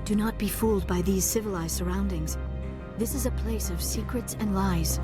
Do not be fooled by these civilized surroundings. This is a place of secrets and lies.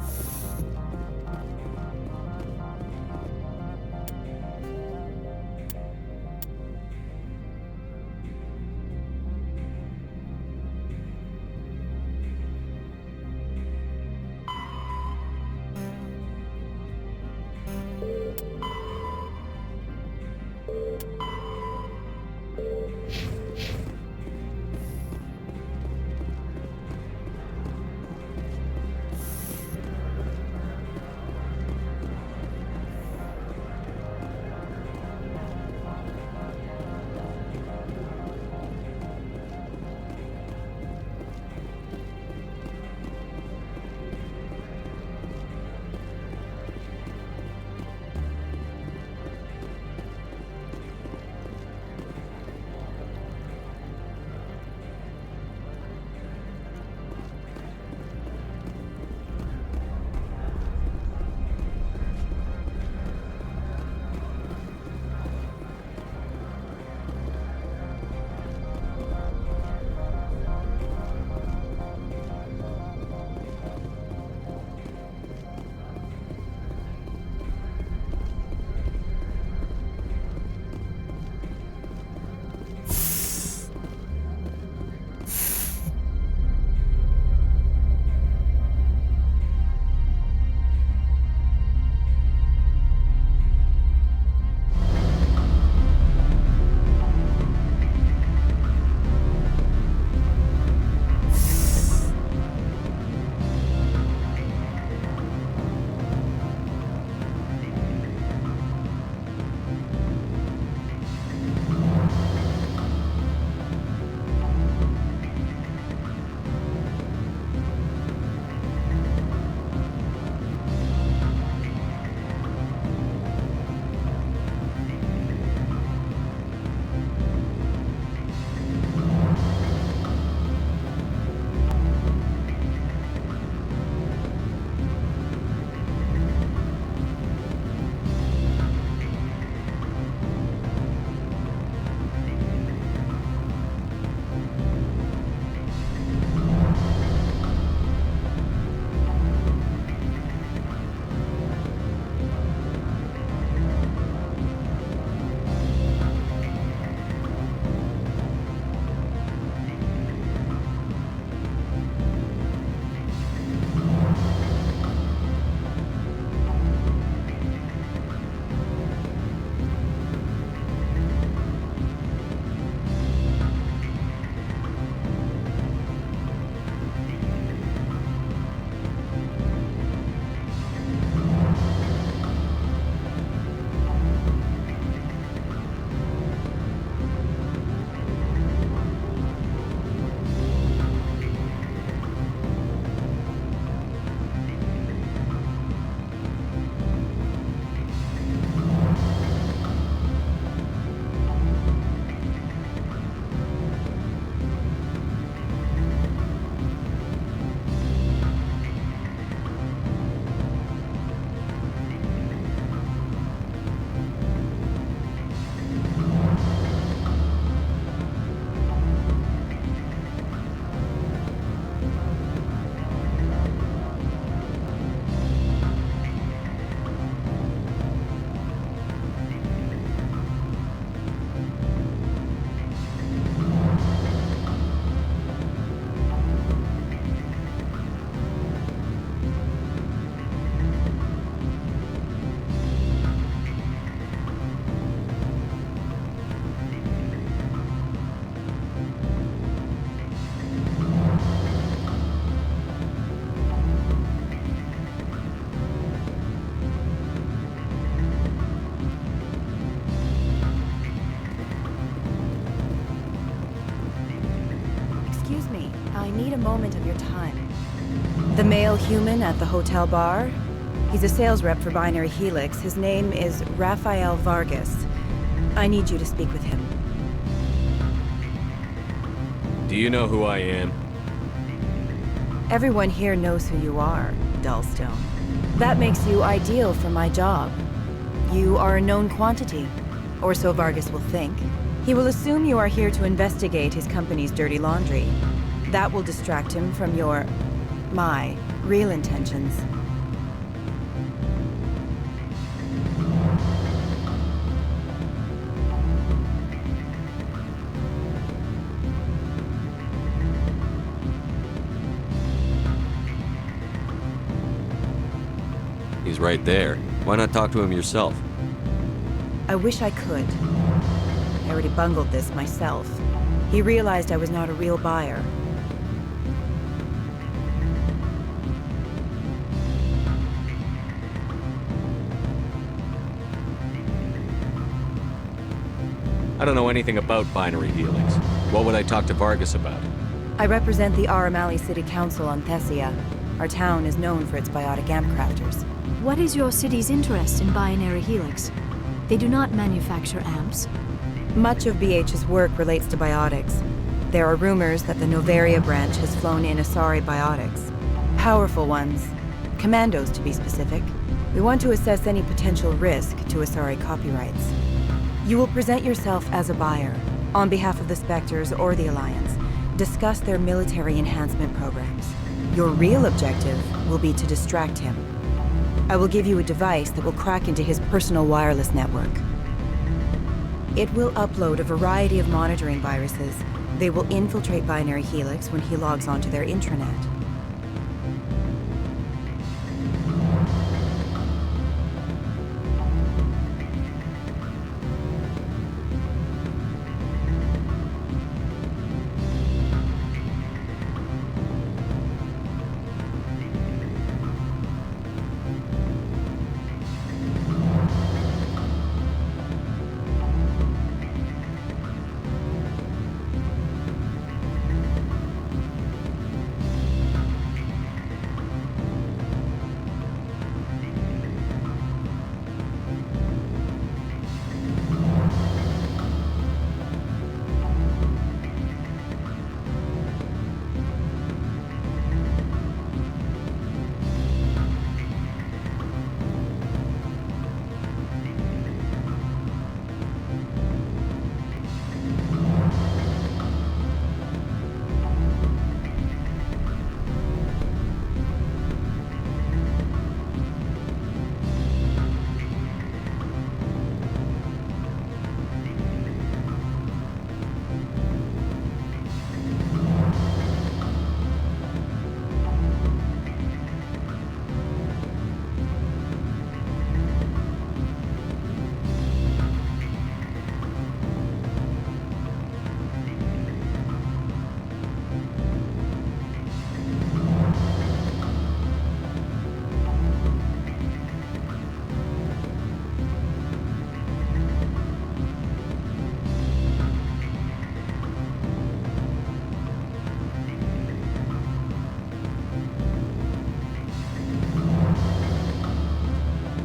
I need a moment of your time. The male human at the hotel bar? He's a sales rep for Binary Helix. His name is Rafael Vargas. I need you to speak with him. Do you know who I am? Everyone here knows who you are, Dullstone. That makes you ideal for my job. You are a known quantity, or so Vargas will think. He will assume you are here to investigate his company's dirty laundry. That will distract him from my real intentions. He's right there. Why not talk to him yourself? I wish I could. I already bungled this myself. He realized I was not a real buyer. I don't know anything about Binary Helix. What would I talk to Vargas about? I represent the Aramali City Council on Thessia. Our town is known for its biotic amp crafters. What is your city's interest in Binary Helix? They do not manufacture amps. Much of BH's work relates to biotics. There are rumors that the Novaria branch has flown in Asari biotics. Powerful ones. Commandos, to be specific. We want to assess any potential risk to Asari copyrights. You will present yourself as a buyer, on behalf of the Spectres or the Alliance. Discuss their military enhancement programs. Your real objective will be to distract him. I will give you a device that will crack into his personal wireless network. It will upload a variety of monitoring viruses. They will infiltrate Binary Helix when he logs onto their intranet.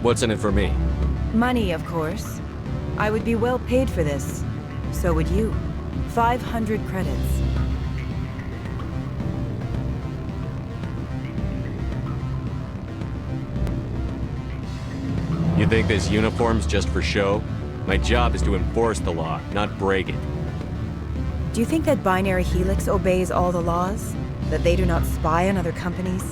What's in it for me? Money, of course. I would be well paid for this. So would you. 500 credits. You think this uniform's just for show? My job is to enforce the law, not break it. Do you think that Binary Helix obeys all the laws? That they do not spy on other companies?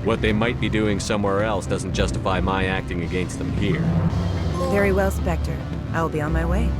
What they might be doing somewhere else doesn't justify my acting against them here. Very well, Spectre. I will be on my way.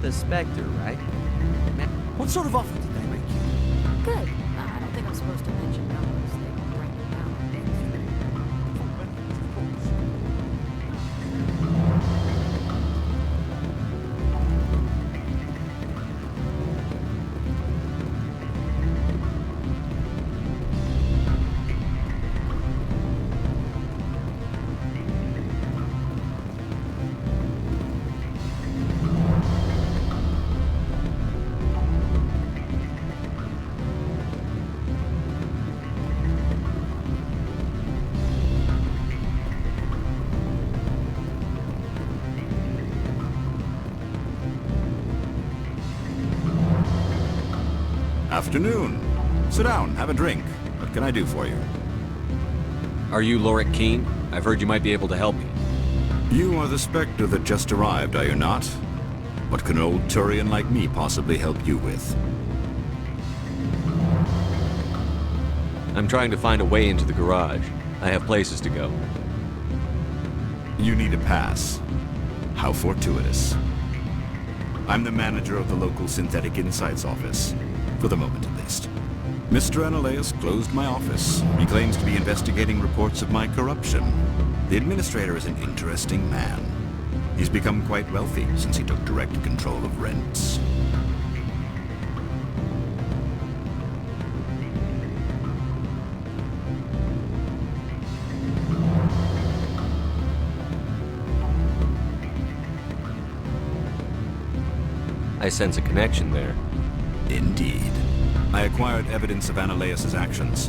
the Spectre, right? What sort of offer did they make you? Good. I don't think I'm supposed to mention numbers. They don't break them down on Main Street. Afternoon. Sit down, have a drink. What can I do for you? Are you Lorik Keen? I've heard you might be able to help me. You are the Spectre that just arrived, are you not? What can an old Turian like me possibly help you with? I'm trying to find a way into the garage. I have places to go. You need a pass. How fortuitous. I'm the manager of the local Synthetic Insights office. For the moment, at least. Mr. Analeas closed my office. He claims to be investigating reports of my corruption. The administrator is an interesting man. He's become quite wealthy since he took direct control of rents. I sense a connection there. Indeed. I acquired evidence of Analeas' actions.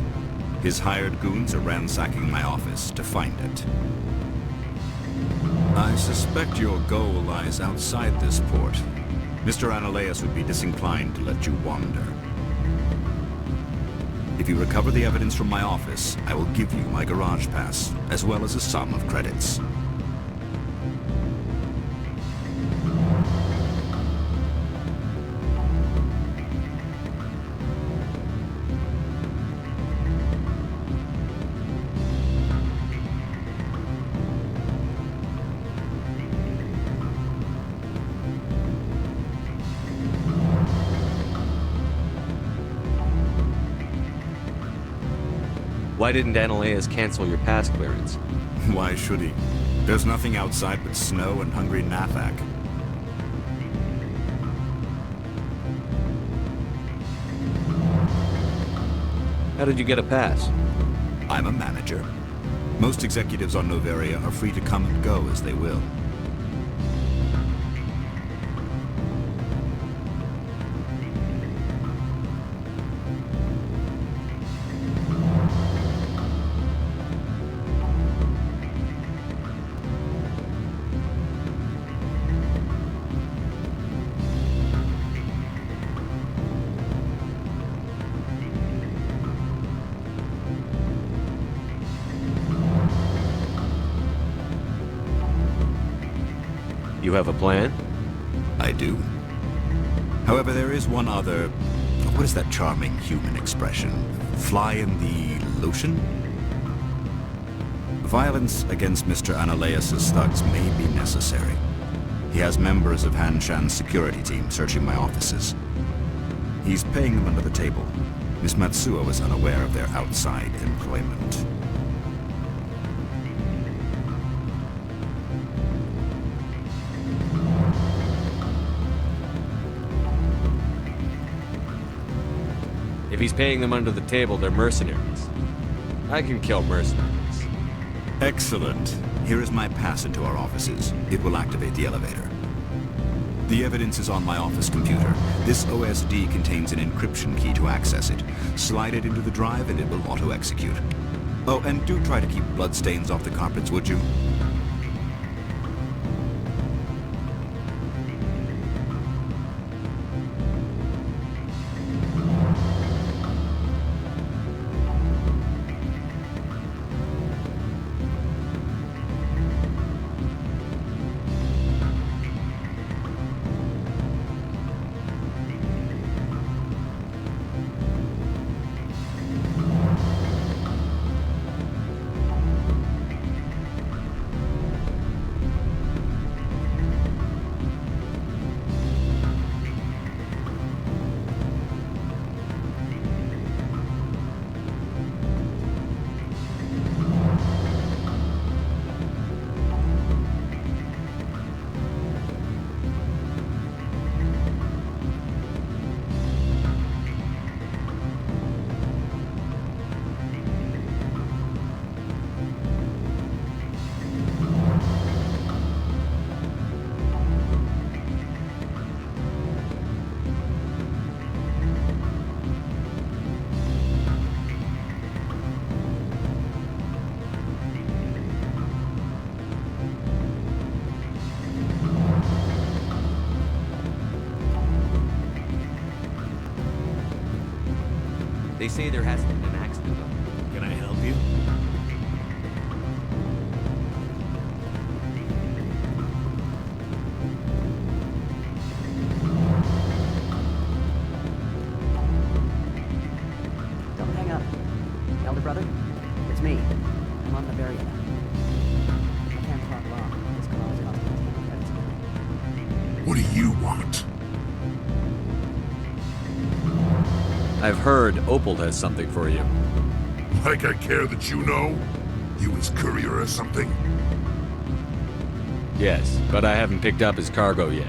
His hired goons are ransacking my office to find it. I suspect your goal lies outside this port. Mr. Analeas would be disinclined to let you wander. If you recover the evidence from my office, I will give you my garage pass, as well as a sum of credits. Why didn't Analeas cancel your pass clearance? Why should he? There's nothing outside but snow and hungry Nathak. How did you get a pass? I'm a manager. Most executives on Noveria are free to come and go as they will. You have a plan? I do. However, there is one other... What is that charming human expression? Fly in the lotion? Violence against Mr. Analeas' thugs may be necessary. He has members of Han Shan's security team searching my offices. He's paying them under the table. Miss Matsuo is unaware of their outside employment. If he's paying them under the table, they're mercenaries. I can kill mercenaries. Excellent. Here is my pass into our offices. It will activate the elevator. The evidence is on my office computer. This OSD contains an encryption key to access it. Slide it into the drive and it will auto-execute. Oh, and do try to keep bloodstains off the carpets, would you? They say there hasn't been an accident. Can I help you? Don't hang up. Elder brother, it's me. I'm on Bavaria now. I can't talk long. This call's costing 10 credits a minute. What do you want? I've heard Opal has something for you. Like I care that you know? You his courier or something? Yes, but I haven't picked up his cargo yet.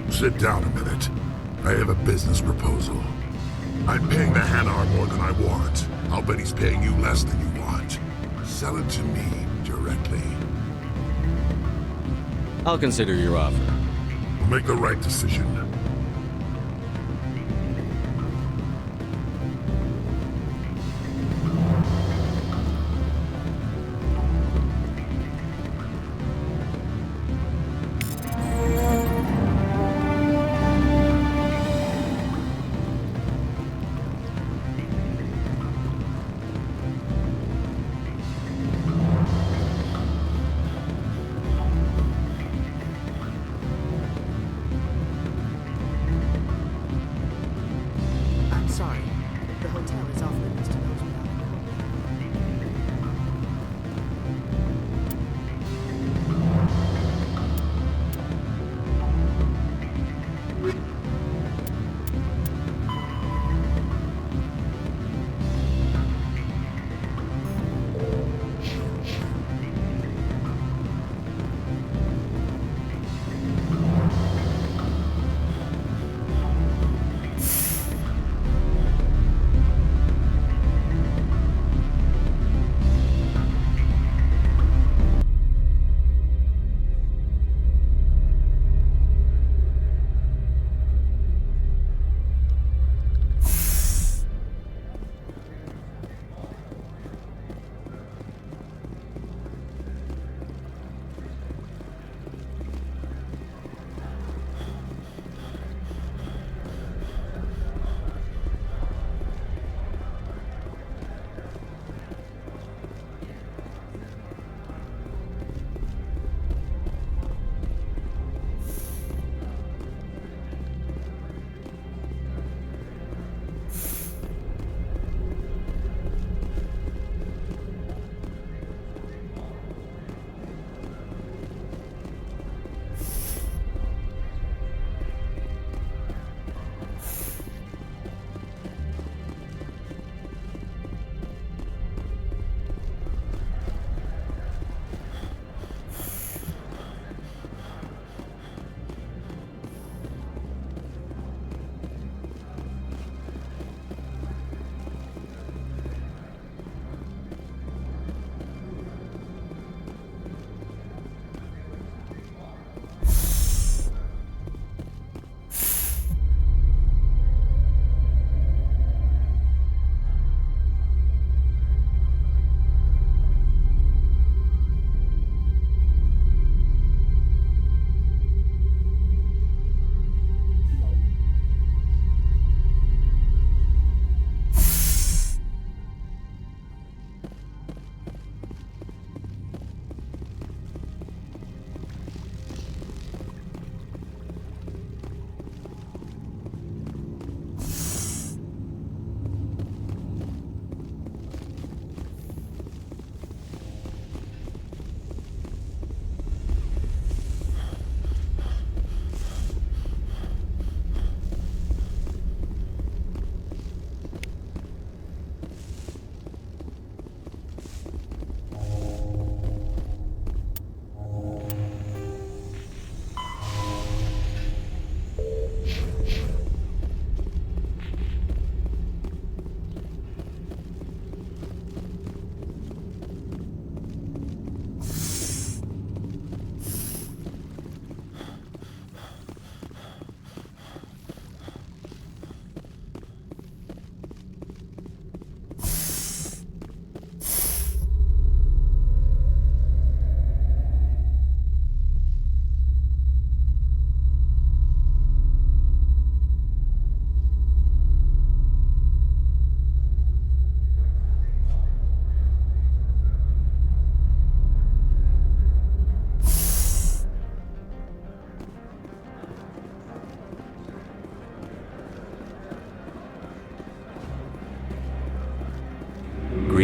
Sit down a minute. I have a business proposal. I'm paying the Hanar more than I want. I'll bet he's paying you less than you want. Sell it to me directly. I'll consider your offer. We'll make the right decision.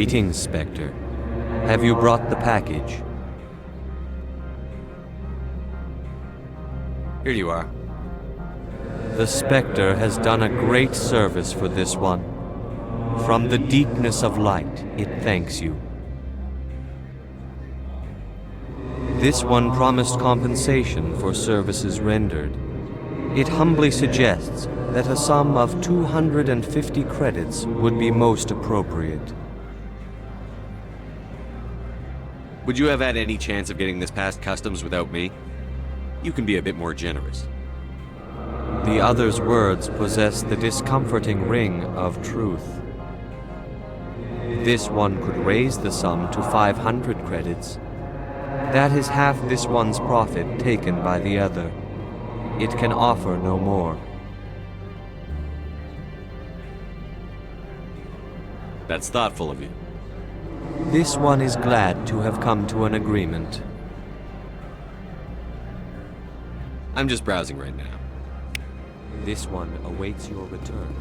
Greetings, Spectre. Have you brought the package? Here you are. The Spectre has done a great service for this one. From the deepness of light, it thanks you. This one promised compensation for services rendered. It humbly suggests that a sum of 250 credits would be most appropriate. Would you have had any chance of getting this past customs without me? You can be a bit more generous. The other's words possess the discomforting ring of truth. This one could raise the sum to 500 credits. That is half this one's profit taken by the other. It can offer no more. That's thoughtful of you. This one is glad to have come to an agreement. I'm just browsing right now. This one awaits your return.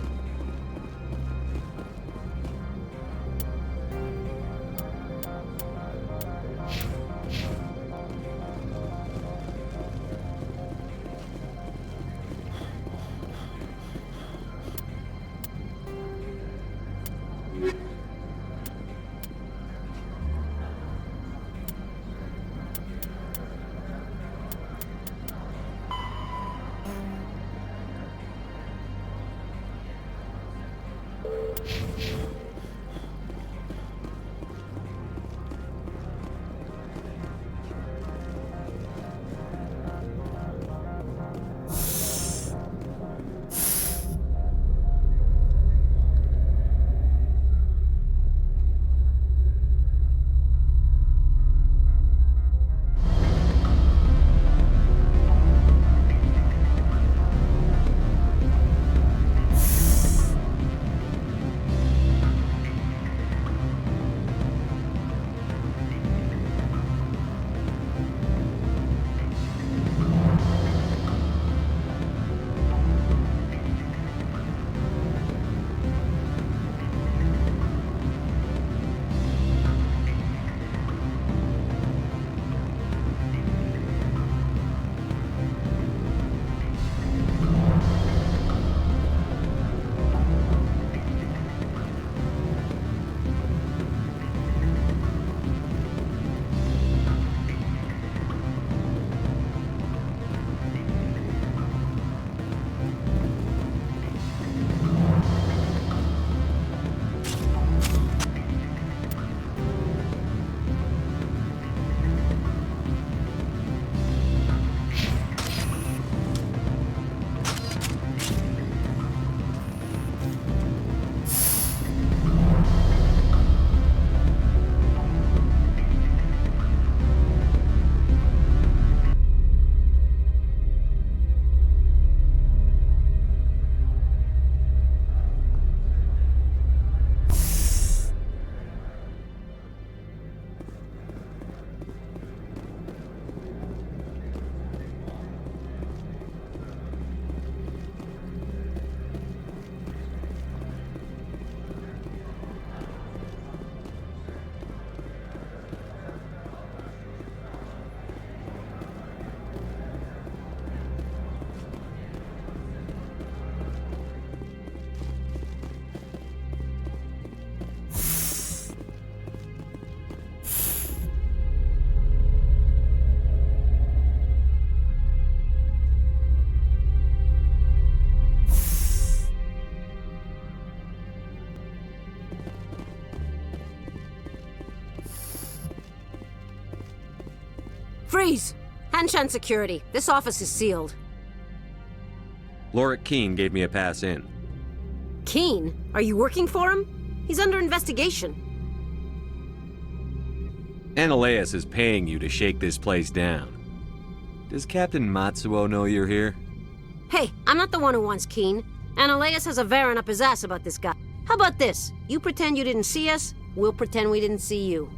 Freeze! Hanshan security. This office is sealed. Lorik Keene gave me a pass in. Keene? Are you working for him? He's under investigation. Ananias is paying you to shake this place down. Does Captain Matsuo know you're here? Hey, I'm not the one who wants Keene. Ananias has a Varen up his ass about this guy. How about this? You pretend you didn't see us, we'll pretend we didn't see you.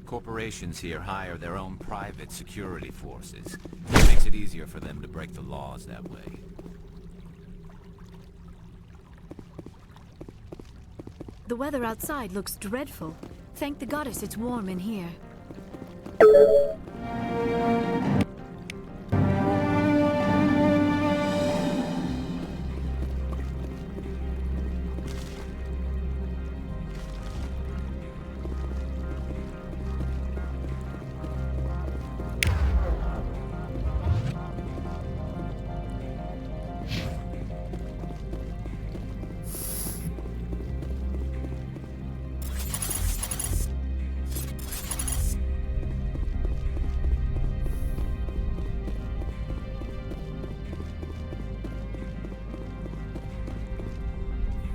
Corporations here hire their own private security forces. It makes it easier for them to break the laws that way. The weather outside looks dreadful. Thank the goddess it's warm in here.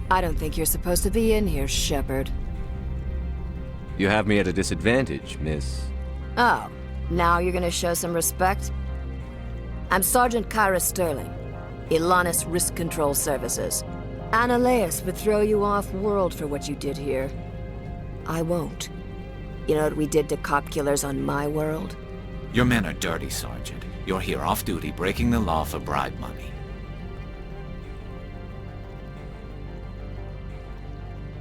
I don't think you're supposed to be in here, Shepard. You have me at a disadvantage, miss. Oh, now you're gonna show some respect? I'm Sergeant Kyra Sterling, Ilanis Risk Control Services. Ananias would throw you off-world for what you did here. I won't. You know what we did to cop killers on my world? Your men are dirty, Sergeant. You're here off-duty, breaking the law for bribe money.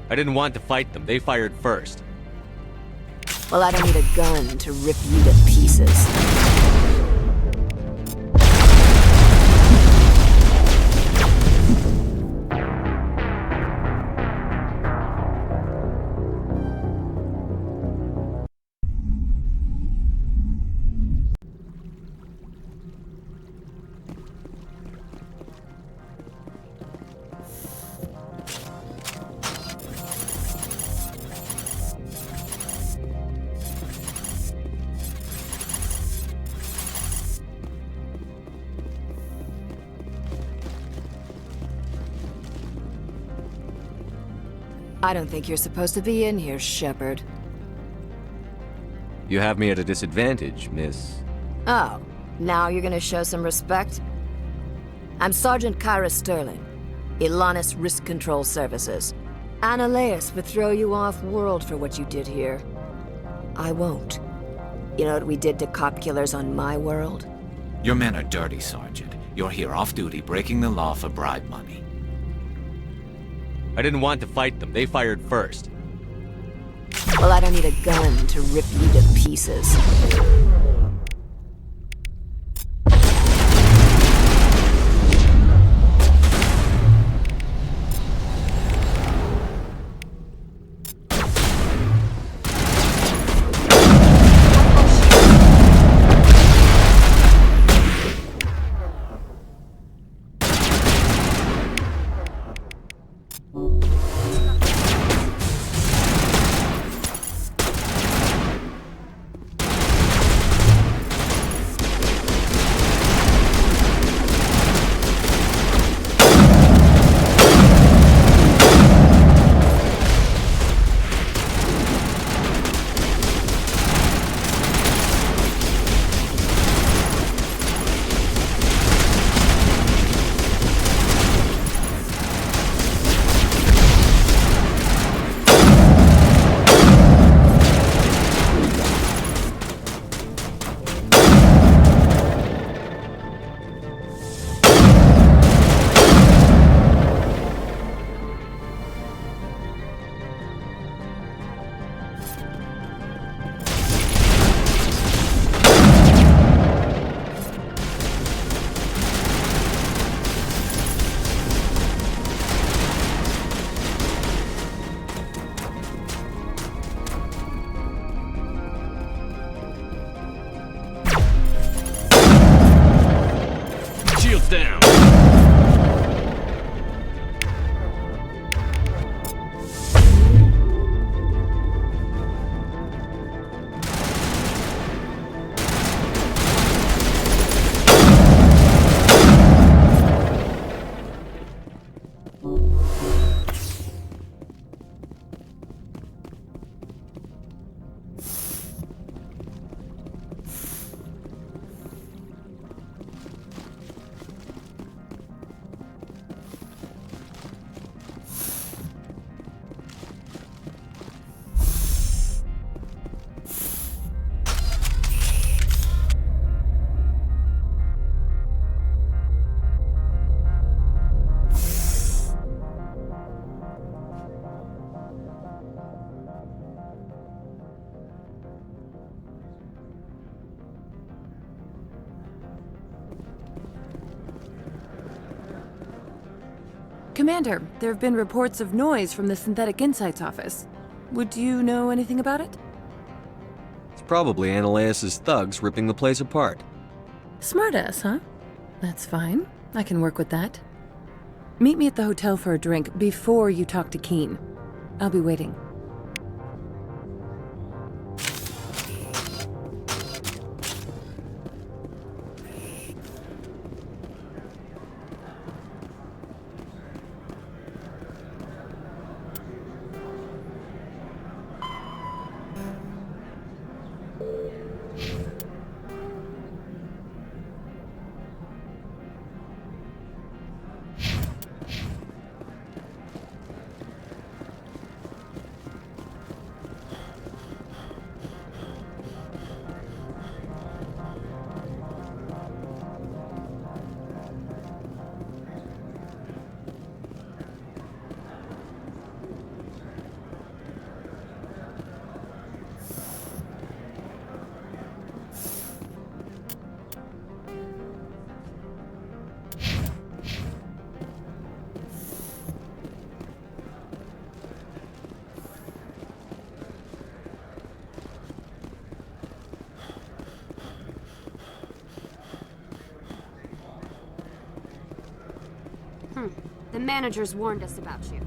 I didn't want to fight them. They fired first. Well, I don't need a gun to rip you to pieces. I don't think you're supposed to be in here, Shepard. You have me at a disadvantage, miss. Oh, now you're gonna show some respect? I'm Sergeant Kyra Sterling, Ilanis Risk Control Services. Ananias would throw you off-world for what you did here. I won't. You know what we did to cop killers on my world? Your men are dirty, Sergeant. You're here off-duty, breaking the law for bribe money. I didn't want to fight them. They fired first. Well, I don't need a gun to rip you to pieces. Commander, there have been reports of noise from the Synthetic Insights office. Would you know anything about it? It's probably Ananias' thugs ripping the place apart. Smartass, huh? That's fine. I can work with that. Meet me at the hotel for a drink before you talk to Keen. I'll be waiting. The managers warned us about you.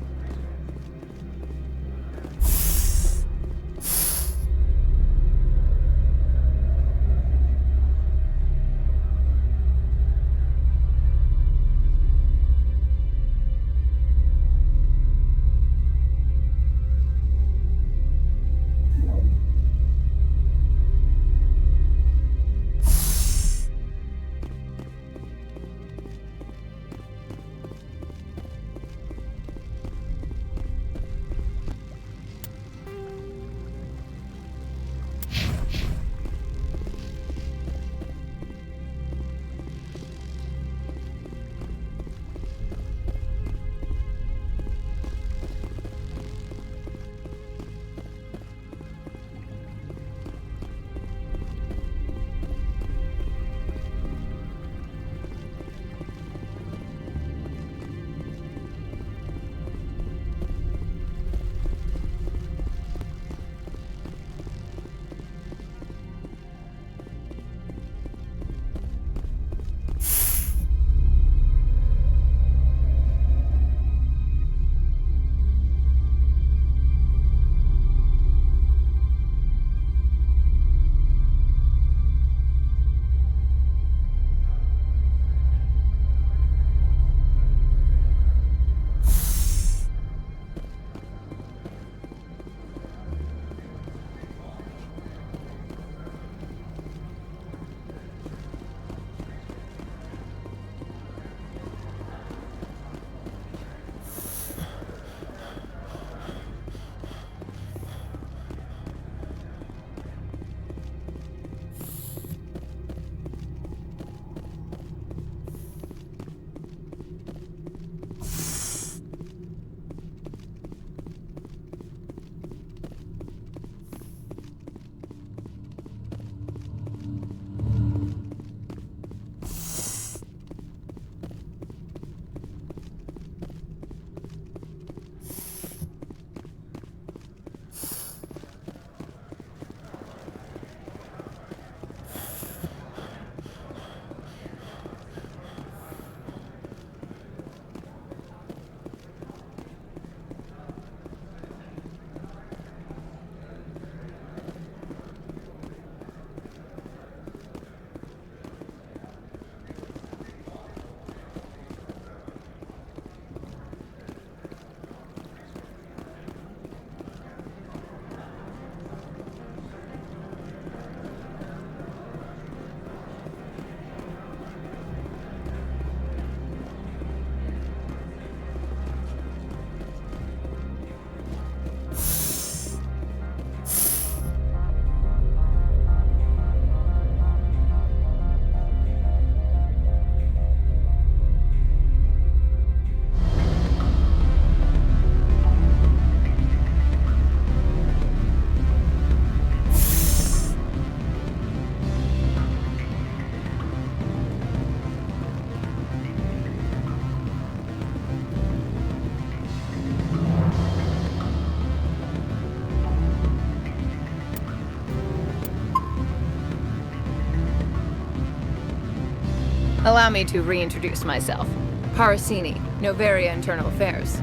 Allow me to reintroduce myself. Parasini, Noveria Internal Affairs.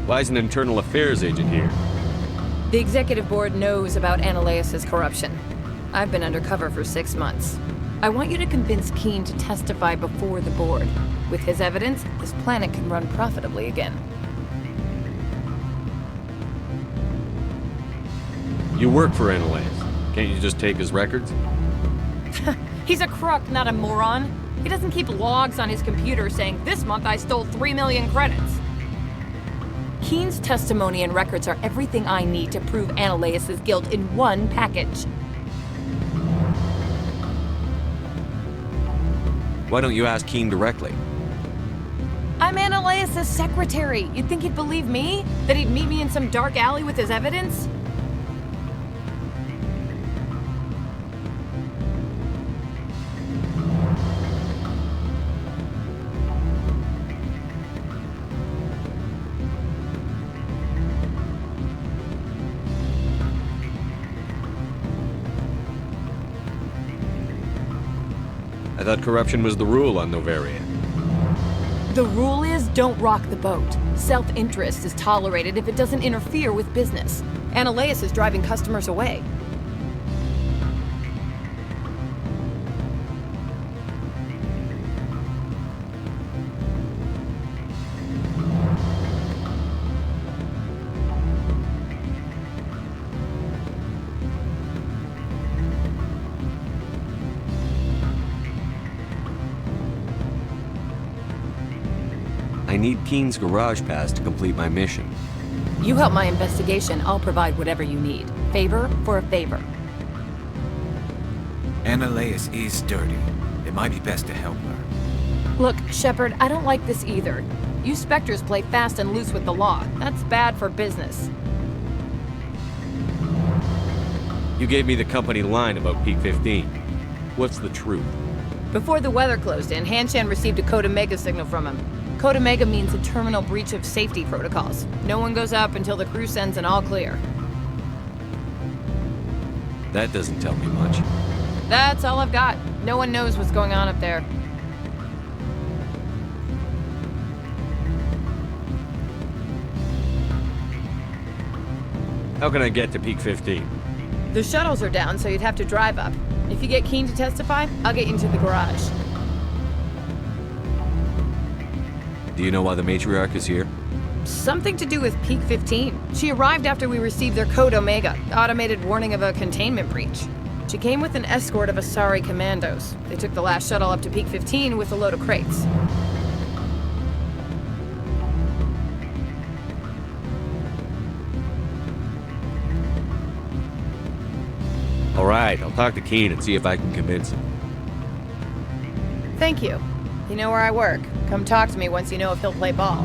Why is an internal affairs agent here? The executive board knows about Ananias' corruption. I've been undercover for 6 months. I want you to convince Keene to testify before the board. With his evidence, this planet can run profitably again. You work for Ananias. Can't you just take his records? He's a crook, not a moron. He doesn't keep logs on his computer saying, "This month I stole 3 million credits." Keene's testimony and records are everything I need to prove Ananias' guilt in one package. Why don't you ask Keene directly? I'm Ananias' secretary. You'd think he'd believe me? That he'd meet me in some dark alley with his evidence? I thought corruption was the rule on Noveria. The rule is, don't rock the boat. Self-interest is tolerated if it doesn't interfere with business. Ananias is driving customers away. I need Keene's garage pass to complete my mission. You help my investigation, I'll provide whatever you need. Favor for a favor. Ananias is dirty. It might be best to help her. Look, Shepard, I don't like this either. You Spectres play fast and loose with the law. That's bad for business. You gave me the company line about Peak 15. What's the truth? Before the weather closed in, Hanshan received a Code Omega signal from him. Code Omega means a terminal breach of safety protocols. No one goes up until the crew sends an all clear. That doesn't tell me much. That's all I've got. No one knows what's going on up there. How can I get to Peak 15? The shuttles are down, so you'd have to drive up. If you get Keene to testify, I'll get you into the garage. Do you know why the matriarch is here? Something to do with Peak 15. She arrived after we received their Code Omega, automated warning of a containment breach. She came with an escort of Asari commandos. They took the last shuttle up to Peak 15 with a load of crates. All right, I'll talk to Keene and see if I can convince him. Thank you. You know where I work. Come talk to me once you know if he'll play ball.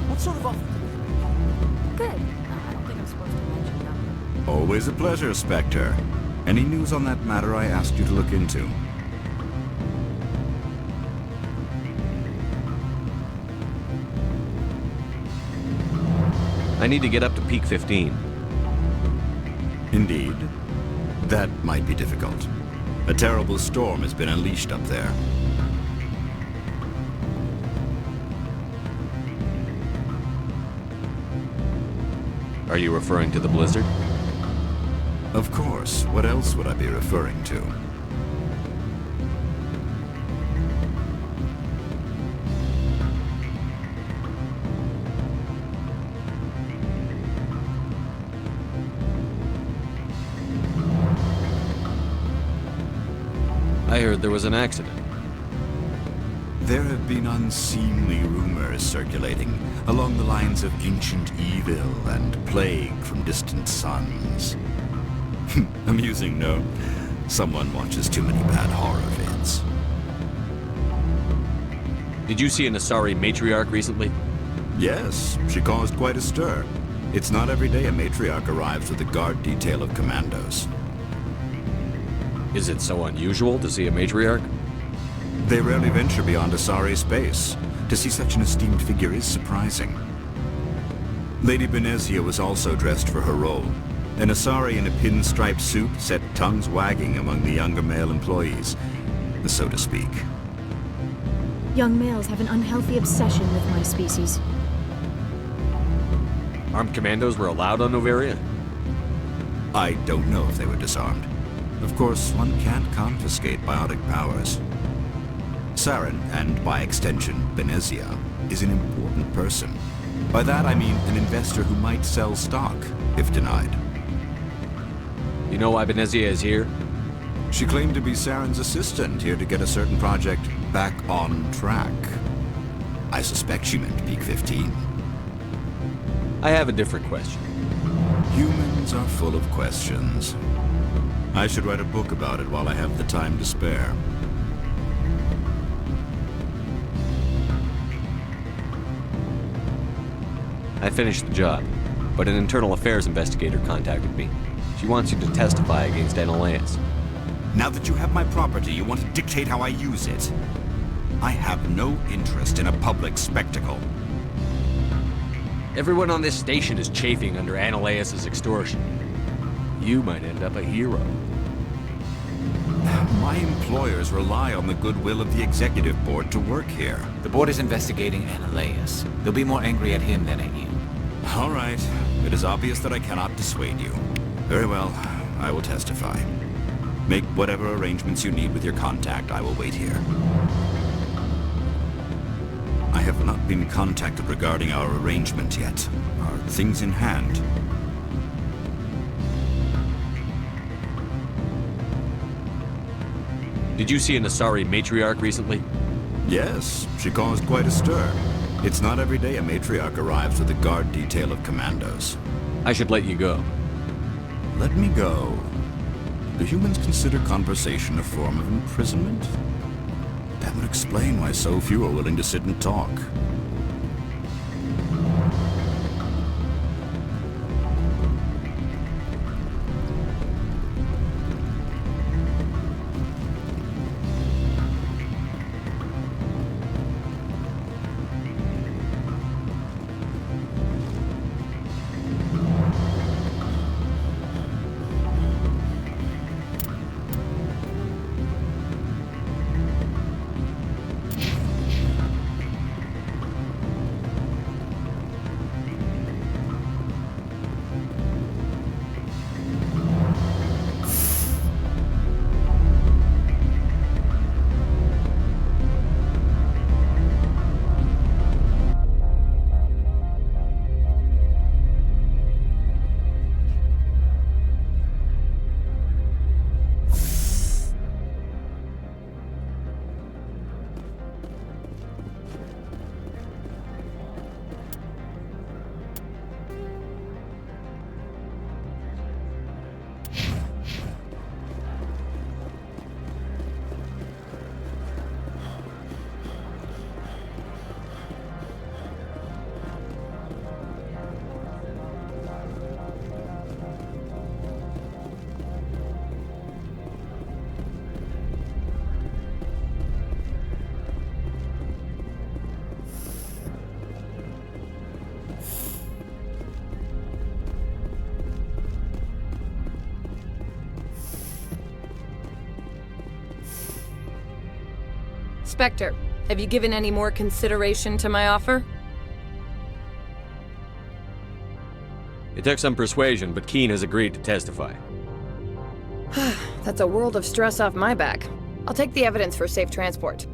What sort of offer did they make? Good. I don't think I'm supposed to mention that. Always a pleasure, Spectre. Any news on that matter I asked you to look into? I need to get up to Peak 15. Indeed. That might be difficult. A terrible storm has been unleashed up there. Are you referring to the blizzard? Of course. What else would I be referring to? I heard there was an accident. There have been unseemly rumors circulating along the lines of ancient evil and plague from distant suns. Amusing, no? Someone watches too many bad horror vids. Did you see an Asari matriarch recently? Yes, she caused quite a stir. It's not every day a matriarch arrives with a guard detail of commandos. Is it so unusual to see a matriarch? They rarely venture beyond Asari space. To see such an esteemed figure is surprising. Lady Benezia was also dressed for her role. An Asari in a pinstripe suit set tongues wagging among the younger male employees, so to speak. Young males have an unhealthy obsession with my species. Armed commandos were allowed on Noveria? I don't know if they were disarmed. Of course, one can't confiscate biotic powers. Saren, and by extension, Benezia, is an important person. By that I mean an investor who might sell stock, if denied. You know why Benezia is here? She claimed to be Saren's assistant, here to get a certain project back on track. I suspect she meant Peak 15. I have a different question. Humans are full of questions. I should write a book about it while I have the time to spare. I finished the job, but an internal affairs investigator contacted me. She wants you to testify against Analeas. Now that you have my property, you want to dictate how I use it. I have no interest in a public spectacle. Everyone on this station is chafing under Analeas' extortion. You might end up a hero. My employers rely on the goodwill of the executive board to work here. The board is investigating Analeas. They'll be more angry at him than at you. All right. It is obvious that I cannot dissuade you. Very well. I will testify. Make whatever arrangements you need with your contact. I will wait here. I have not been contacted regarding our arrangement yet. Are things in hand? Did you see an Asari matriarch recently? Yes, she caused quite a stir. It's not every day a matriarch arrives with a guard detail of commandos. I should let you go. Let me go. Do humans consider conversation a form of imprisonment? That would explain why so few are willing to sit and talk. Spectre, have you given any more consideration to my offer? It took some persuasion, but Keen has agreed to testify. That's a world of stress off my back. I'll take the evidence for safe transport.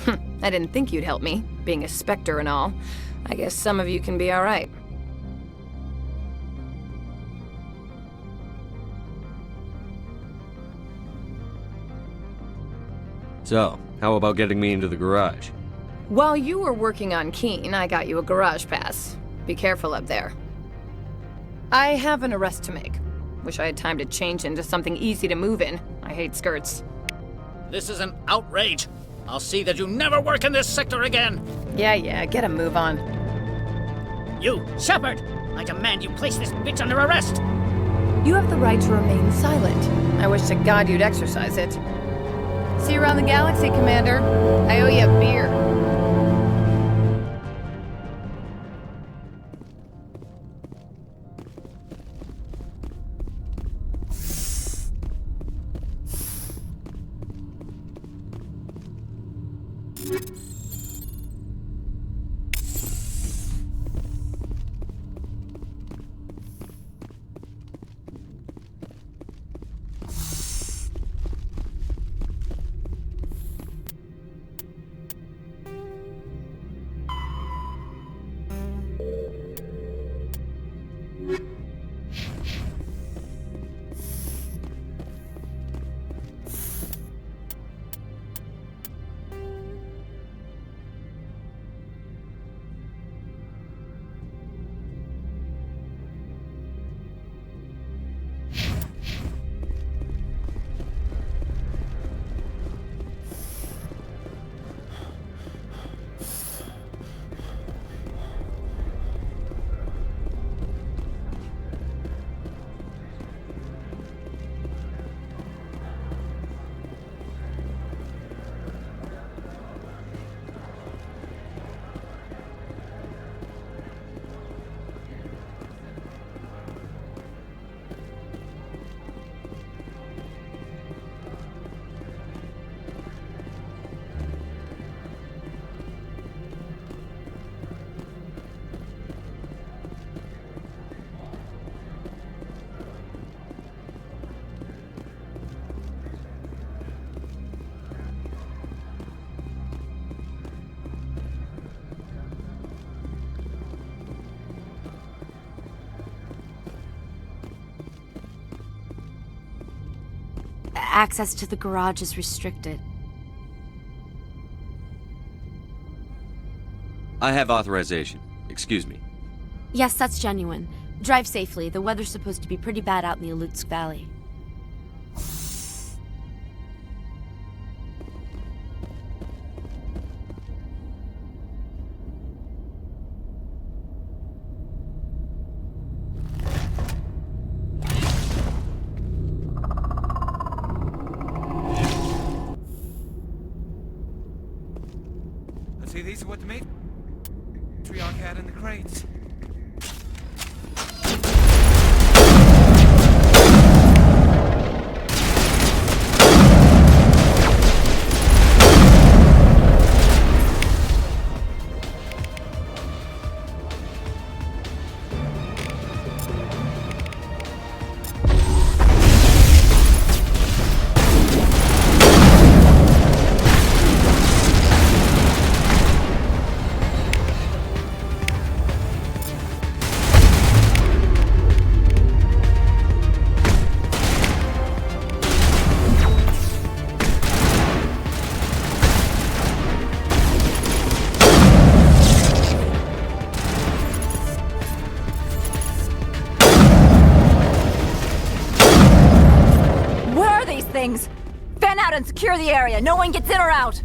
I didn't think you'd help me, being a Spectre and all. I guess some of you can be alright. So, how about getting me into the garage? While you were working on Keen, I got you a garage pass. Be careful up there. I have an arrest to make. Wish I had time to change into something easy to move in. I hate skirts. This is an outrage. I'll see that you never work in this sector again. Yeah, get a move on. You, Shepard! I demand you place this bitch under arrest! You have the right to remain silent. I wish to God you'd exercise it. See you around the galaxy, Commander. I owe you a beer. Access to the garage is restricted. I have authorization. Excuse me. Yes, that's genuine. Drive safely. The weather's supposed to be pretty bad out in the Alutsk Valley. See, these are what the matriarch had in the crates. Things! Fan out and secure the area! No one gets in or out!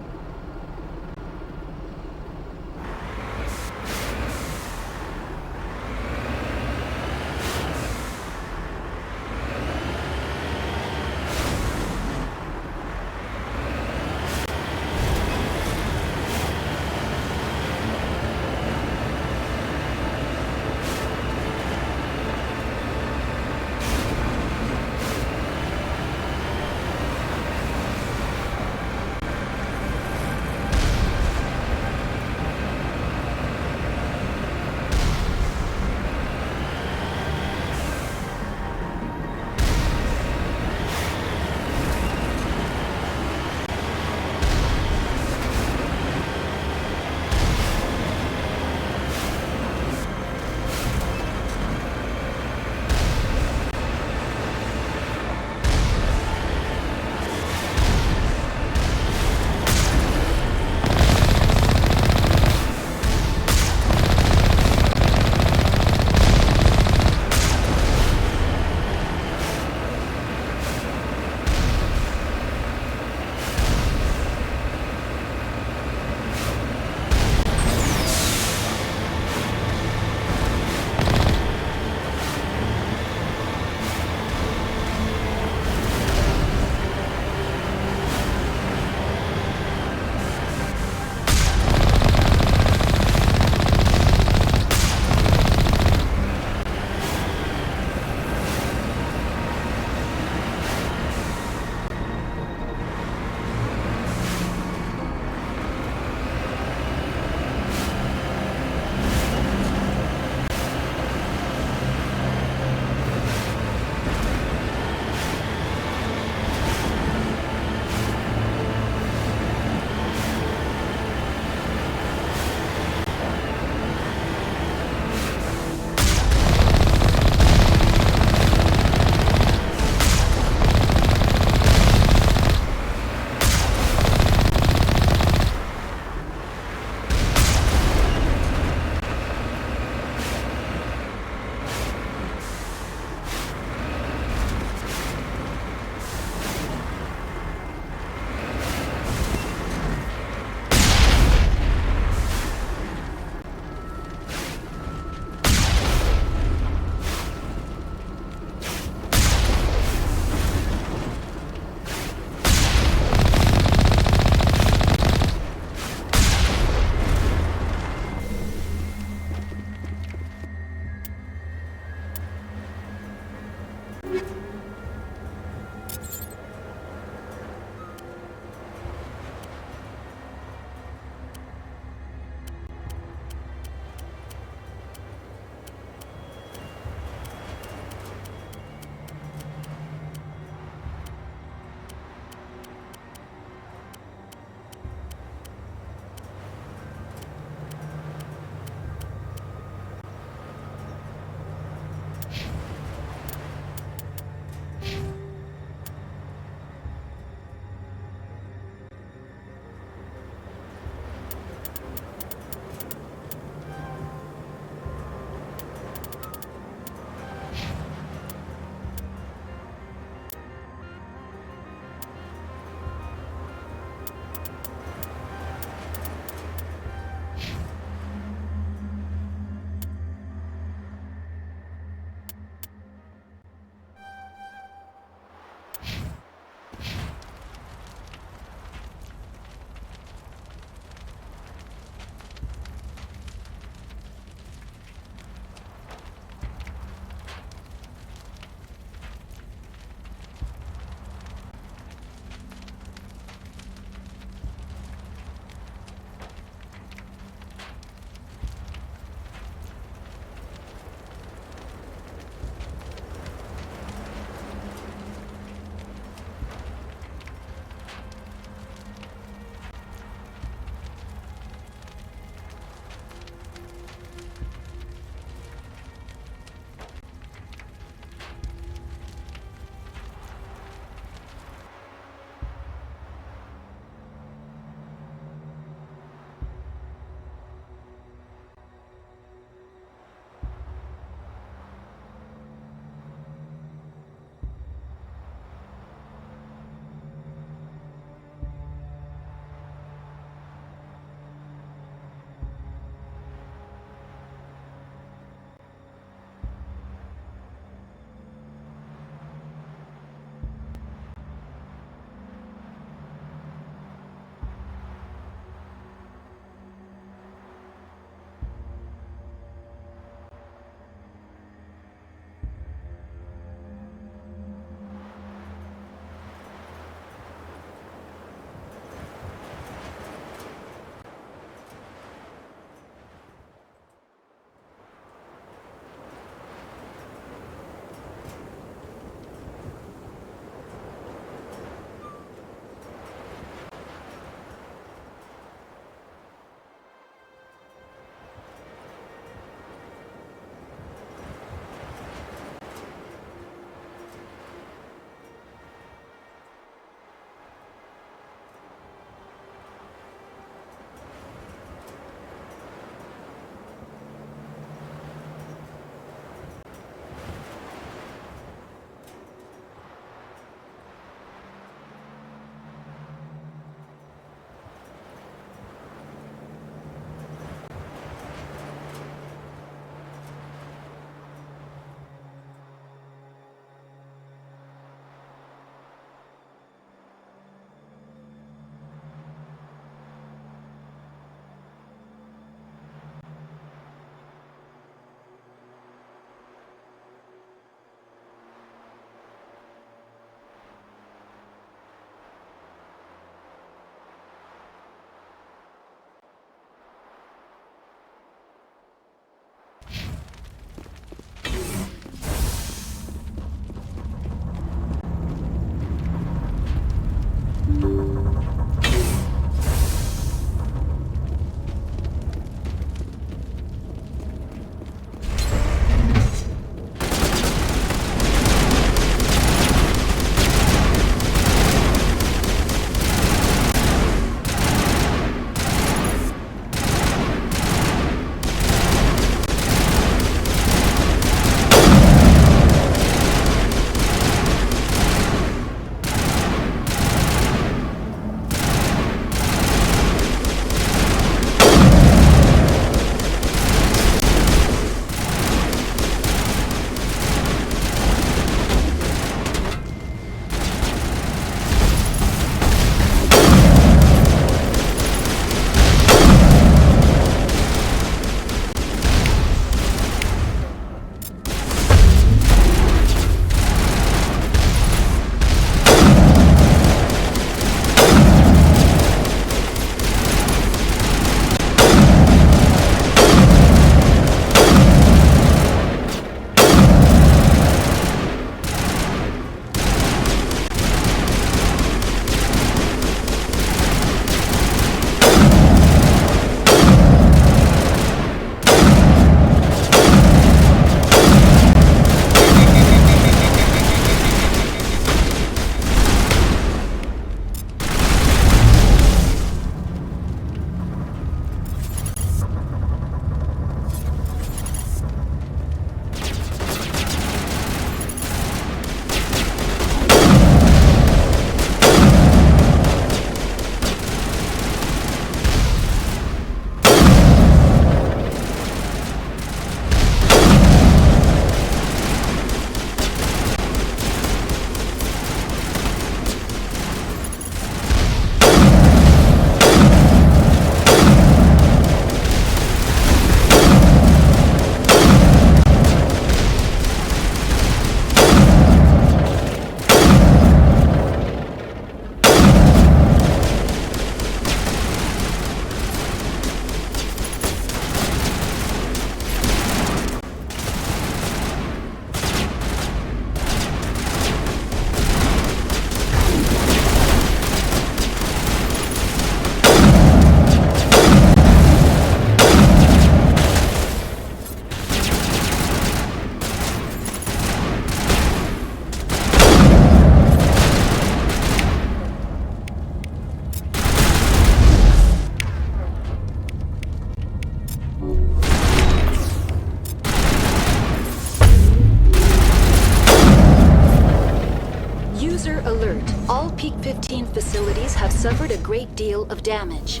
15 facilities have suffered a great deal of damage.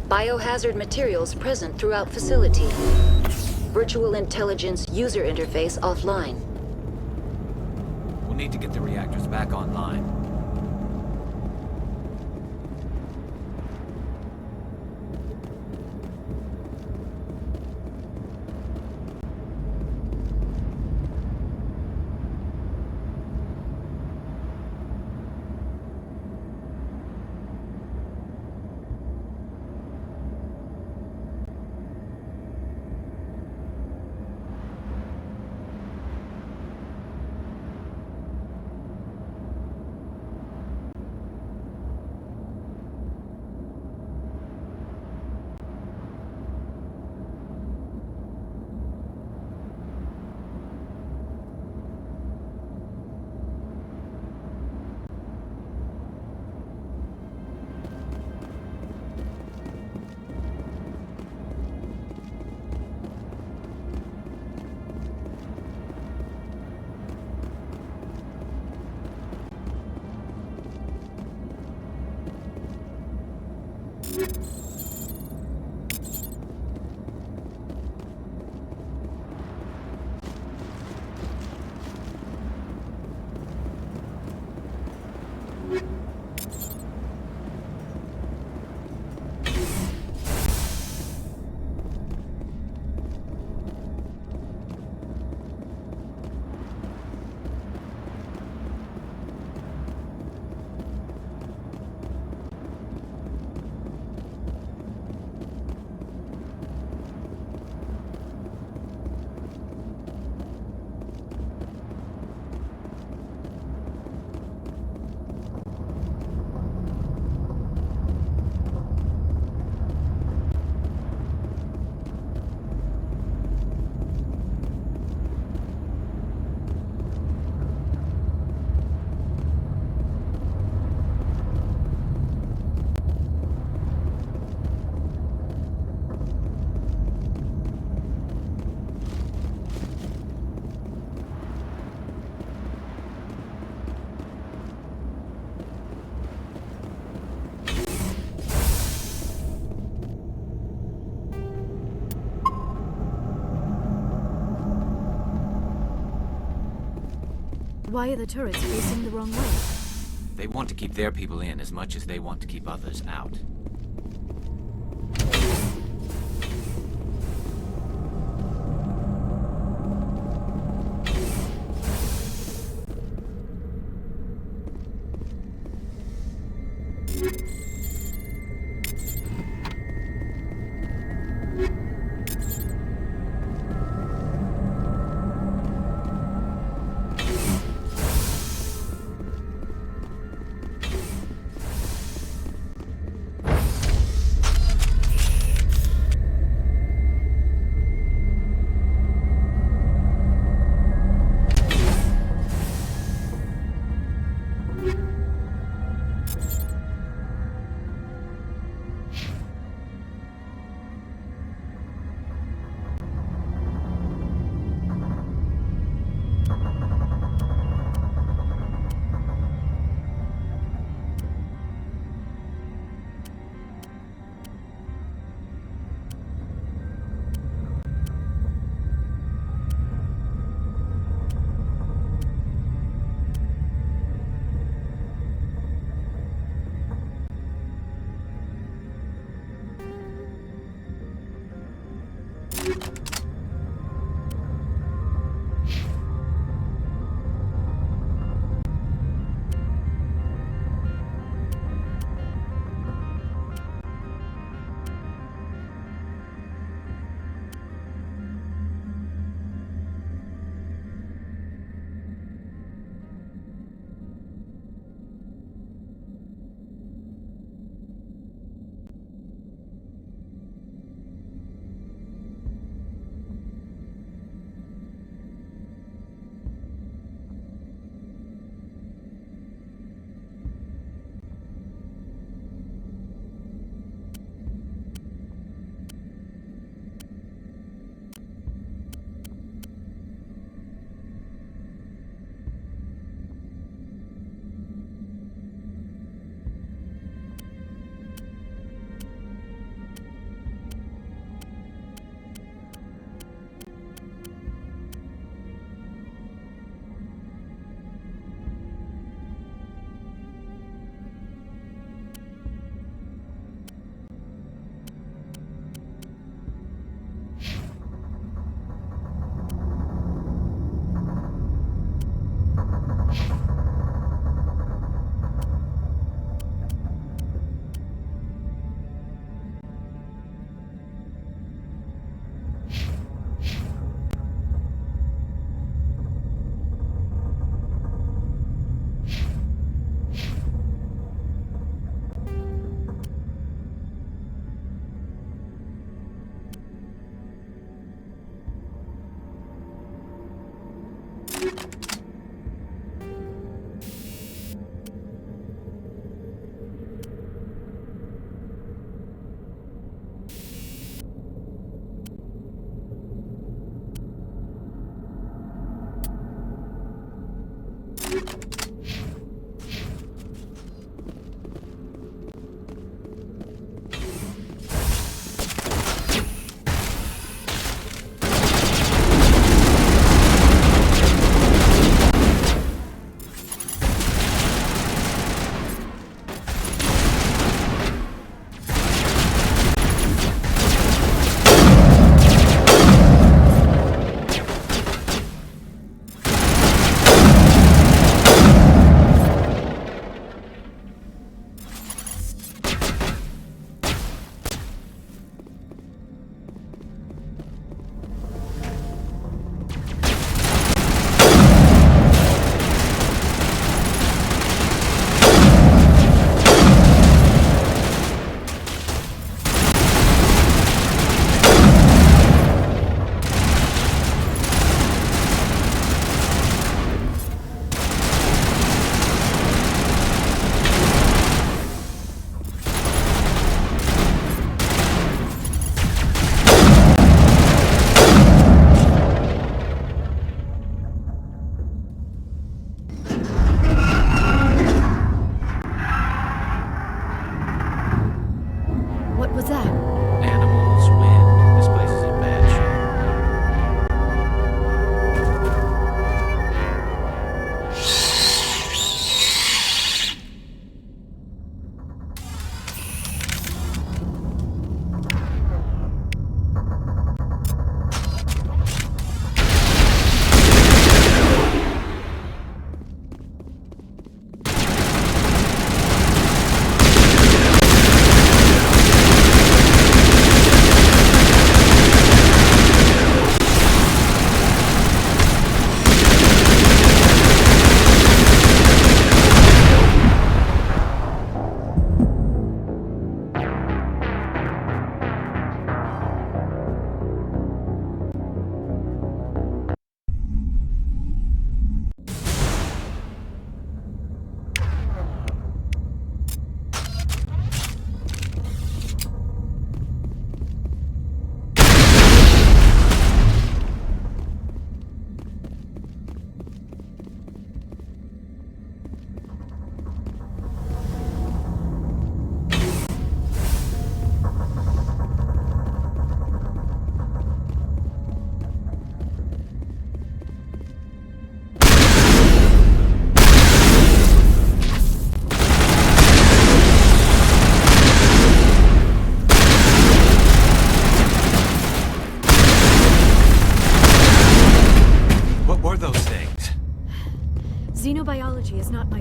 Biohazard materials present throughout facility. Virtual intelligence user interface offline. We'll need to get the reactors back online. Why are the turrets facing the wrong way? They want to keep their people in as much as they want to keep others out.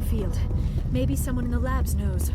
field. Maybe someone in the labs knows.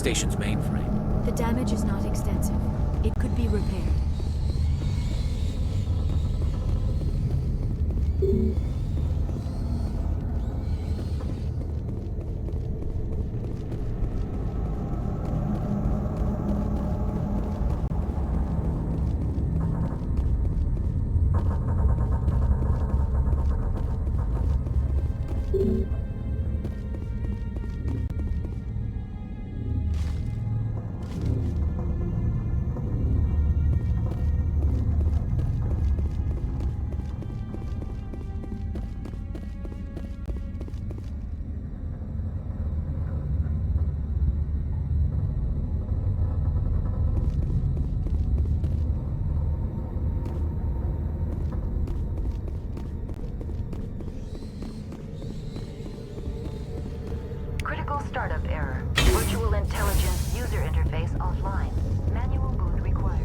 station's mainframe. The damage is not extensive. It could be repaired. Terminal startup error. Virtual intelligence user interface offline. Manual boot required.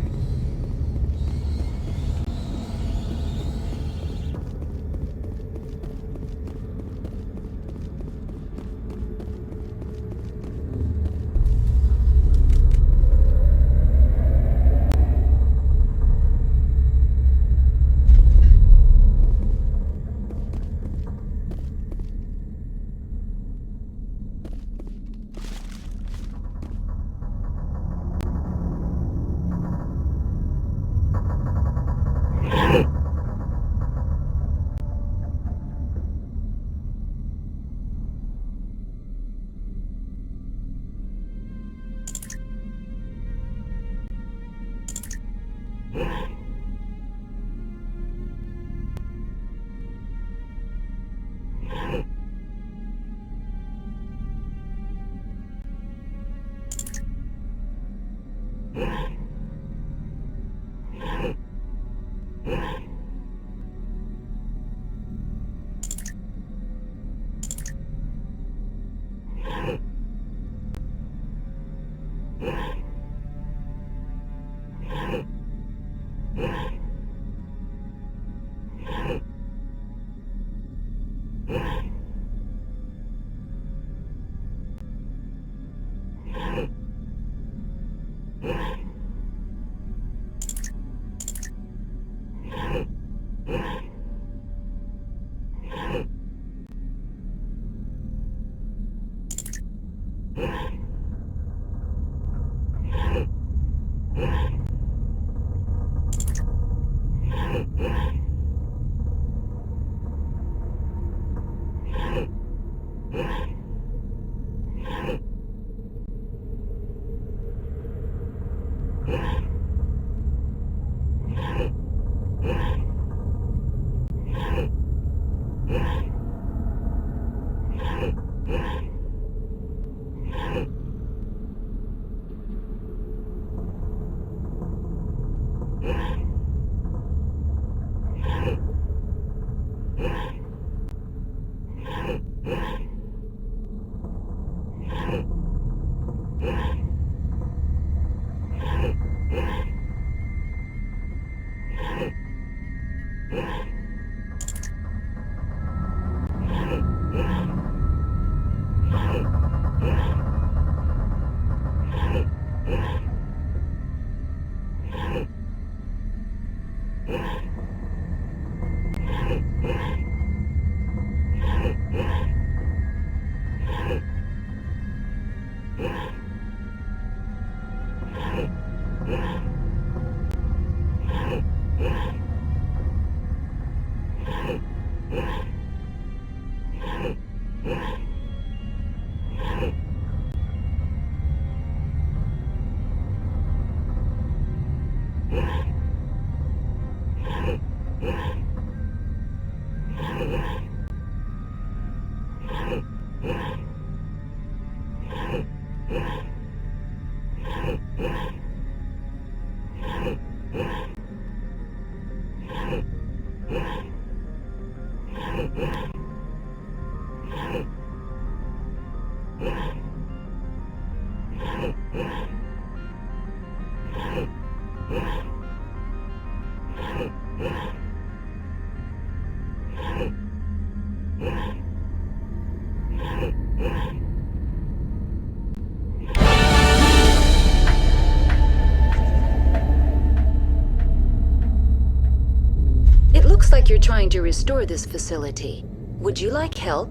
Like you're trying to restore this facility. Would you like help?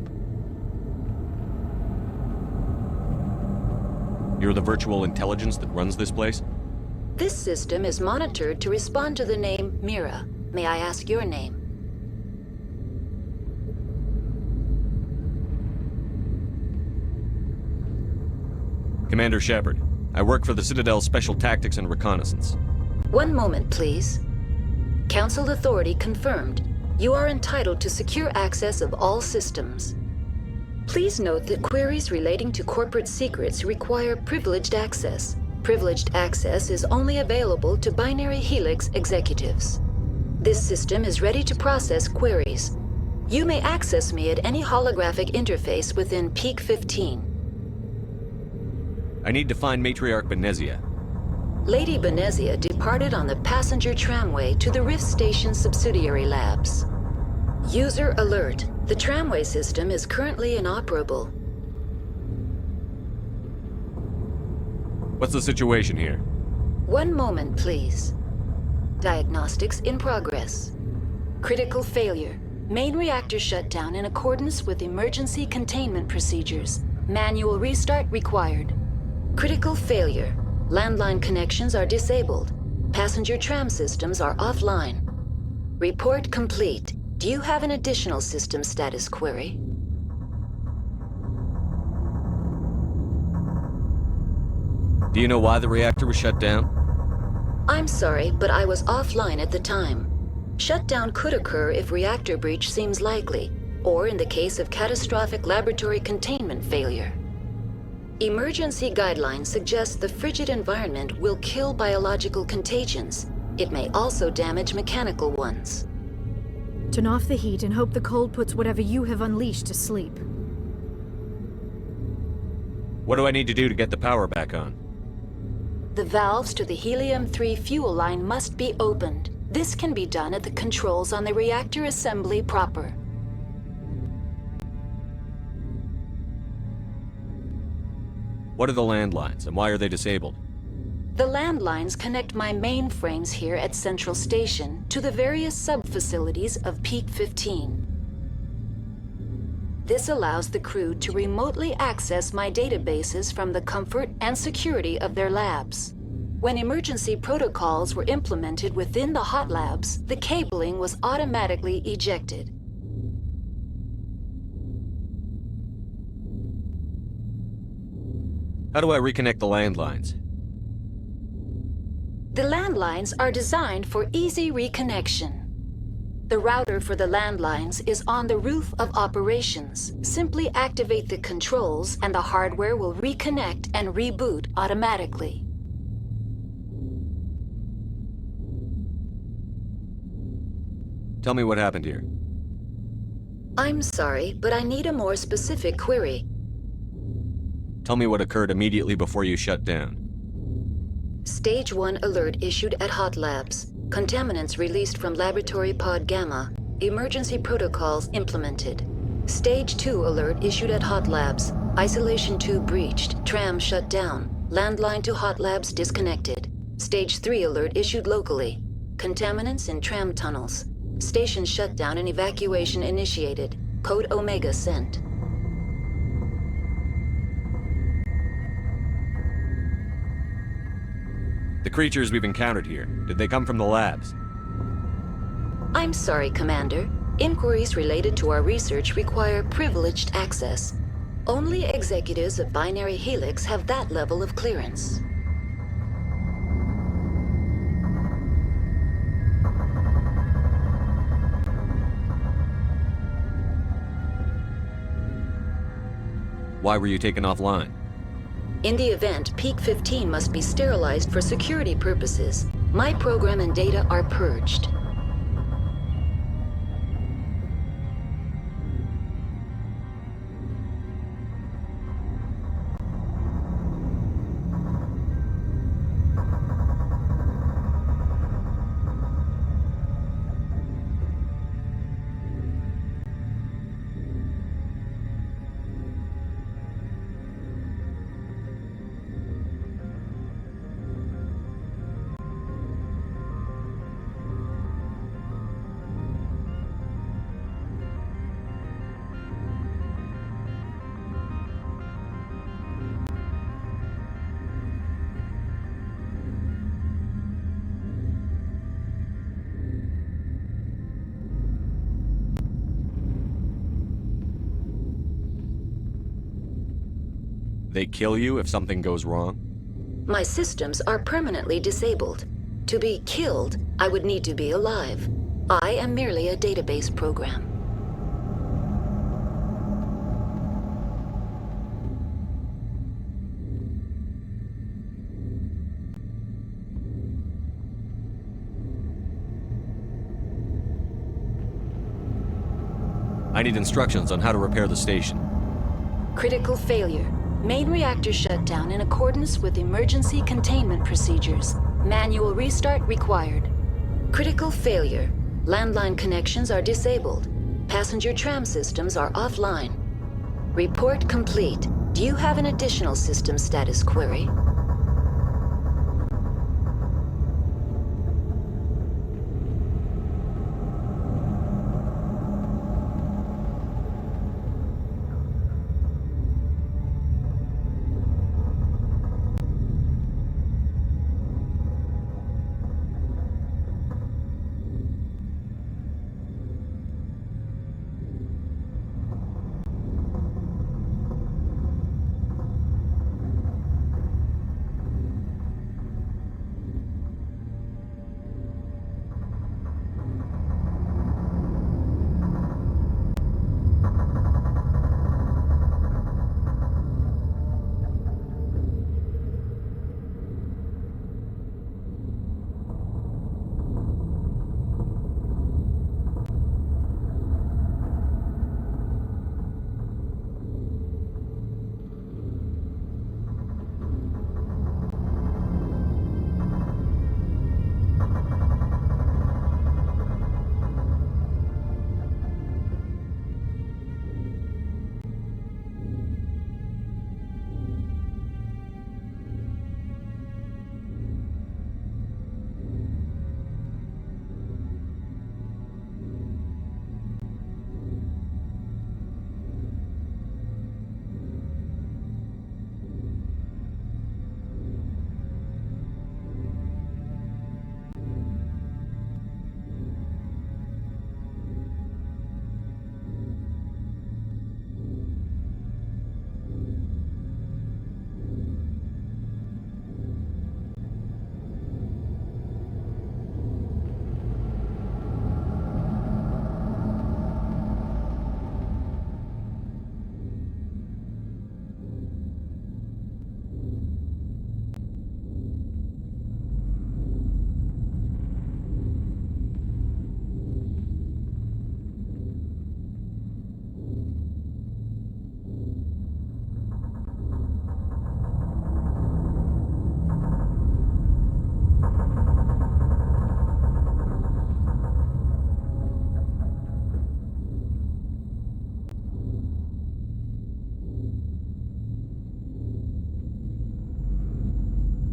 You're the virtual intelligence that runs this place? This system is monitored to respond to the name Mira. May I ask your name? Commander Shepard. I work for the Citadel's Special Tactics and Reconnaissance. One moment, please. Council authority confirmed. You are entitled to secure access of all systems. Please note that queries relating to corporate secrets require privileged access. Privileged access is only available to Binary Helix executives. This system is ready to process queries. You may access me at any holographic interface within Peak 15. I need to find Matriarch Benezia. Lady Benezia departed on the passenger tramway to the Rift Station subsidiary labs. User alert. The tramway system is currently inoperable. What's the situation here? One moment, please. Diagnostics in progress. Critical failure. Main reactor shut down in accordance with emergency containment procedures. Manual restart required. Critical failure. Landline connections are disabled. Passenger tram systems are offline. Report complete. Do you have an additional system status query? Do you know why the reactor was shut down? I'm sorry, but I was offline at the time. Shutdown could occur if reactor breach seems likely, or in the case of catastrophic laboratory containment failure. Emergency guidelines suggest the frigid environment will kill biological contagions. It may also damage mechanical ones. Turn off the heat and hope the cold puts whatever you have unleashed to sleep. What do I need to do to get the power back on? The valves to the helium-3 fuel line must be opened. This can be done at the controls on the reactor assembly proper. What are the landlines, and why are they disabled? The landlines connect my mainframes here at Central Station to the various sub-facilities of Peak 15. This allows the crew to remotely access my databases from the comfort and security of their labs. When emergency protocols were implemented within the hot labs, the cabling was automatically ejected. How do I reconnect the landlines? The landlines are designed for easy reconnection. The router for the landlines is on the roof of operations. Simply activate the controls and the hardware will reconnect and reboot automatically. Tell me what happened here. I'm sorry, but I need a more specific query. Tell me what occurred immediately before you shut down. Stage 1 alert issued at Hot Labs. Contaminants released from Laboratory Pod Gamma. Emergency protocols implemented. Stage 2 alert issued at Hot Labs. Isolation tube breached. Tram shut down. Landline to Hot Labs disconnected. Stage 3 alert issued locally. Contaminants in tram tunnels. Station shutdown and evacuation initiated. Code Omega sent. The creatures we've encountered here, did they come from the labs? I'm sorry, Commander. Inquiries related to our research require privileged access. Only executives of Binary Helix have that level of clearance. Why were you taken offline? In the event, Peak 15 must be sterilized for security purposes. My program and data are purged. They kill you if something goes wrong? My systems are permanently disabled. To be killed, I would need to be alive. I am merely a database program. I need instructions on how to repair the station. Critical failure. Main reactor shut down in accordance with emergency containment procedures. Manual restart required. Critical failure. Landline connections are disabled. Passenger tram systems are offline. Report complete. Do you have an additional system status query?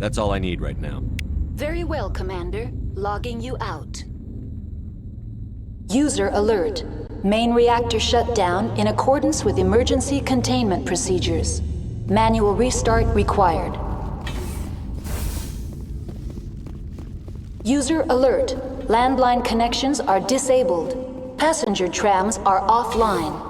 That's all I need right now. Very well, Commander. Logging you out. User alert. Main reactor shut down in accordance with emergency containment procedures. Manual restart required. User alert. Landline connections are disabled. Passenger trams are offline.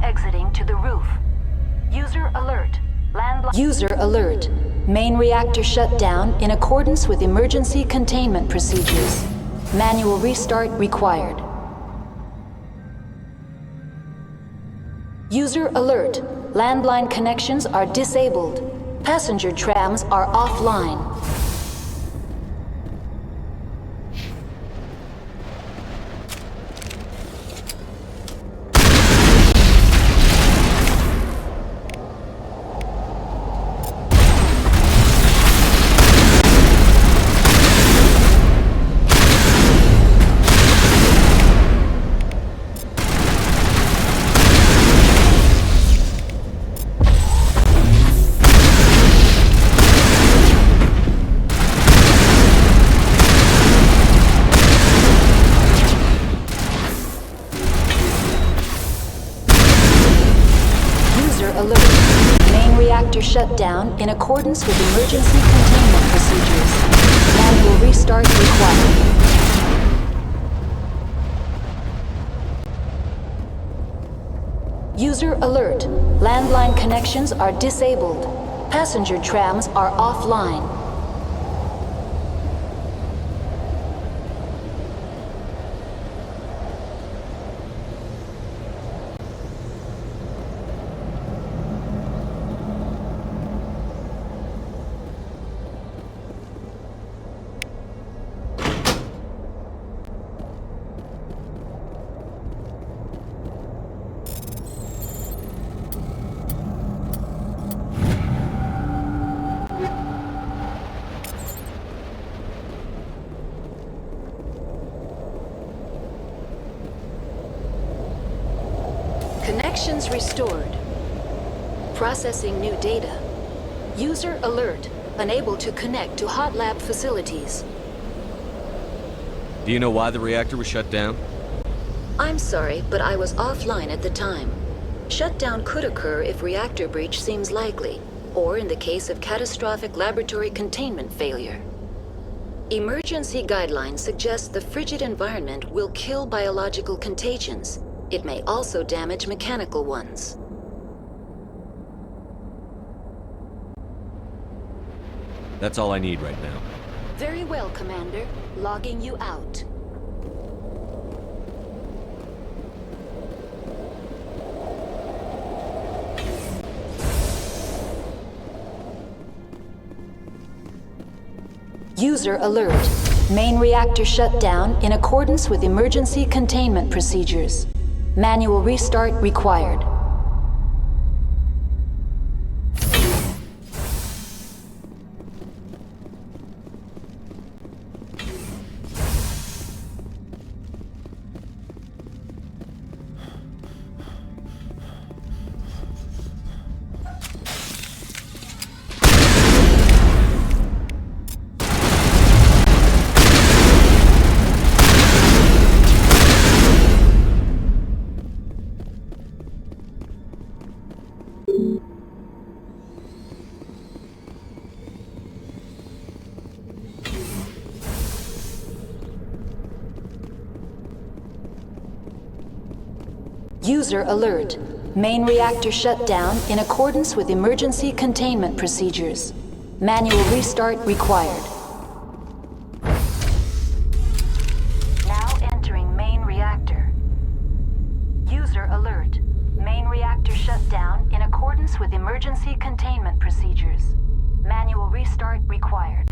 Exiting to the roof. User alert. Landline. User alert. Main reactor shut down in accordance with emergency containment procedures. Manual restart required. User alert. Landline connections are disabled. Passenger trams are offline. Shut down in accordance with emergency containment procedures. Manual restart required. User alert. Landline connections are disabled. Passenger trams are offline. Connections restored. Processing new data. User alert. Unable to connect to hot lab facilities. Do you know why the reactor was shut down? I'm sorry, but I was offline at the time. Shutdown could occur if reactor breach seems likely, or in the case of catastrophic laboratory containment failure. Emergency guidelines suggest the frigid environment will kill biological contagions. It may also damage mechanical ones. That's all I need right now. Very well, Commander. Logging you out. User alert. Main reactor shut down in accordance with emergency containment procedures. Manual restart required. User alert. Main reactor shut down in accordance with emergency containment procedures. Manual restart required. Now entering main reactor. User alert. Main reactor shut down in accordance with emergency containment procedures. Manual restart required.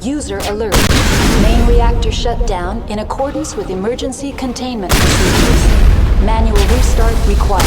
User alert. Main reactor shut down in accordance with emergency containment procedures. Manual restart required.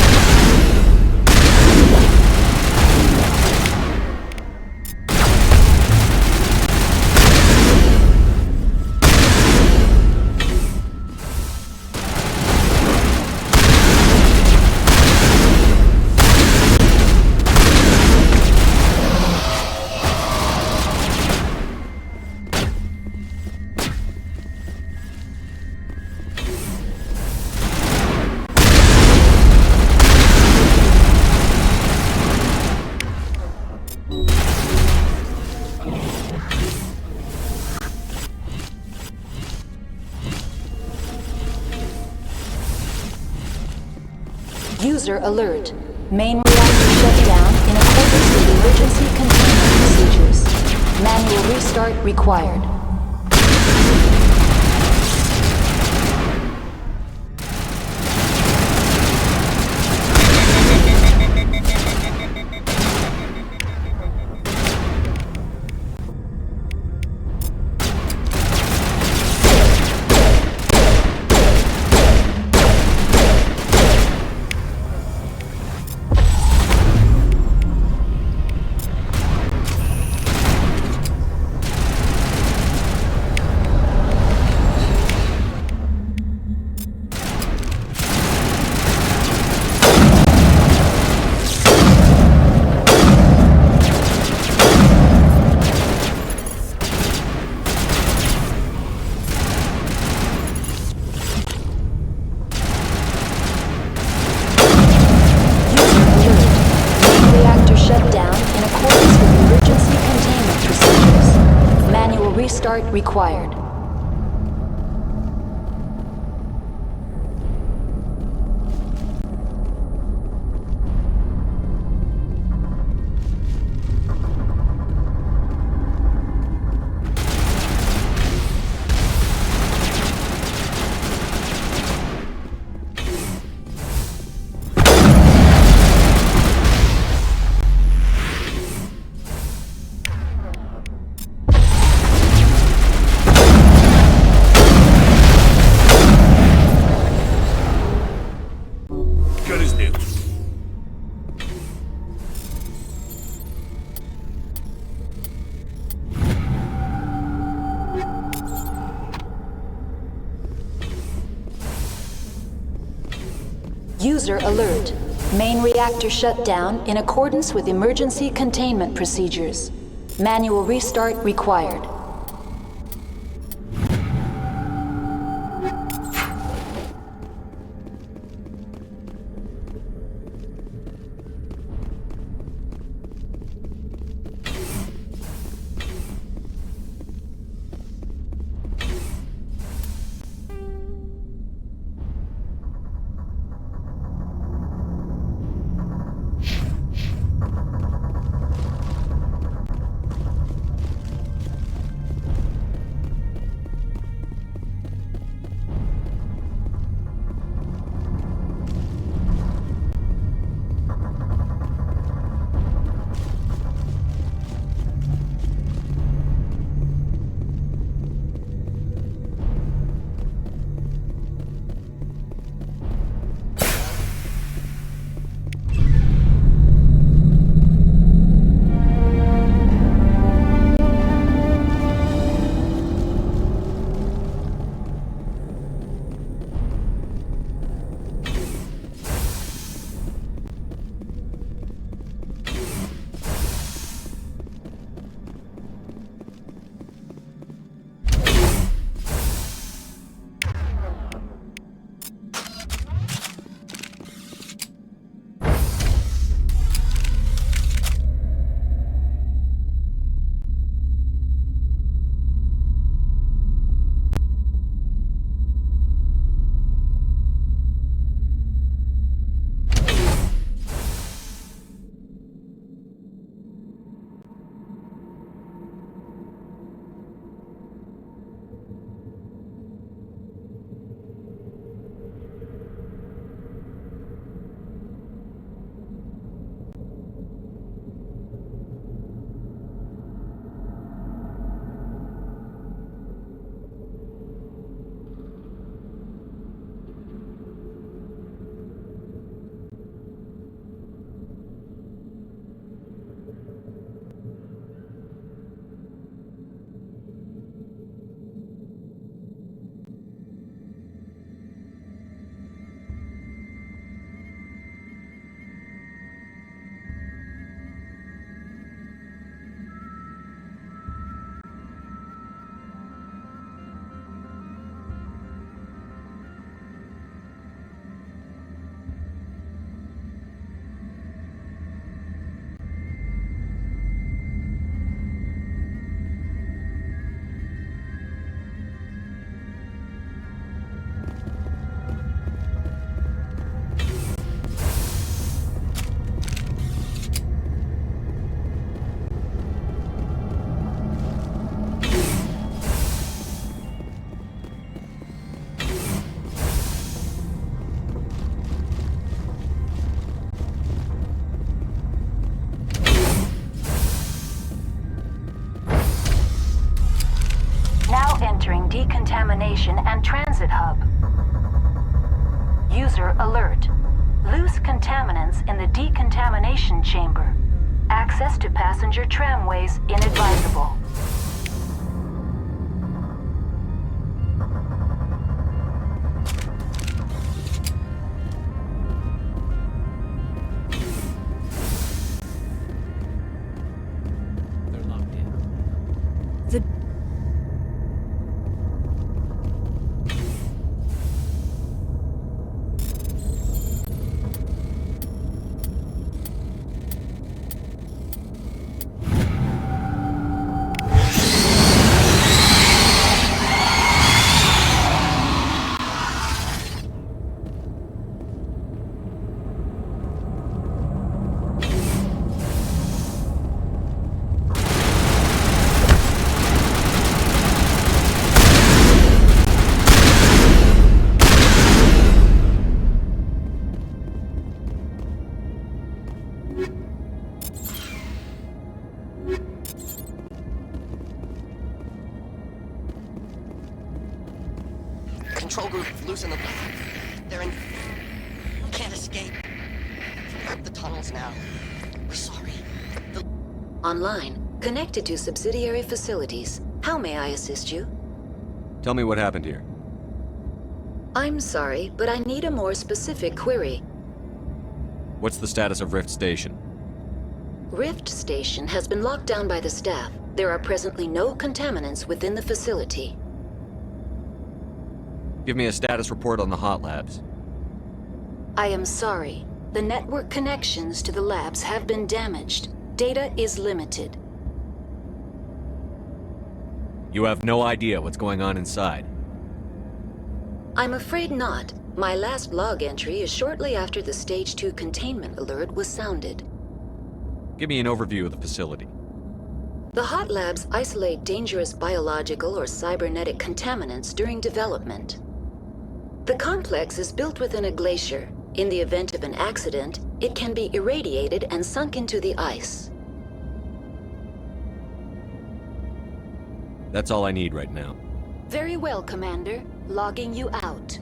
User alert. Main reactor shut down in accordance with emergency containment procedures. Manual restart required. required. Good as new. User alert. Main reactor shut down in accordance with emergency containment procedures. Manual restart required. Entering decontamination and transit hub. User alert. Loose contaminants in the decontamination chamber. Access to passenger tramways inadvisable. They're locked in. The control group loose in the... They're in... We can't escape. The tunnels now. We're sorry. Online, connected to subsidiary facilities. How may I assist you? Tell me what happened here. I'm sorry, but I need a more specific query. What's the status of Rift Station? Rift Station has been locked down by the staff. There are presently no contaminants within the facility. Give me a status report on the hot labs. I am sorry. The network connections to the labs have been damaged. Data is limited. You have no idea what's going on inside. I'm afraid not. My last log entry is shortly after the Stage 2 containment alert was sounded. Give me an overview of the facility. The hot labs isolate dangerous biological or cybernetic contaminants during development. The complex is built within a glacier. In the event of an accident, it can be irradiated and sunk into the ice. That's all I need right now. Very well, Commander. Logging you out.